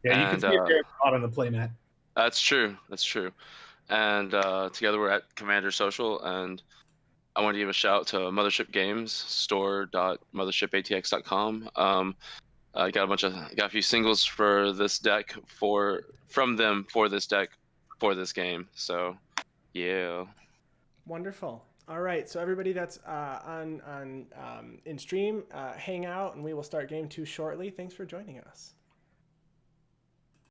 Yeah, you can And, see it there on the playmat. That's true. And together we're at Commander Social, and I want to give a shout out to Mothership Games, store.mothershipatx.com. I got a few singles for this deck from them for this deck for this game. So, yeah. Wonderful. All right, so everybody that's in stream, hang out, and we will start game 2 shortly. Thanks for joining us.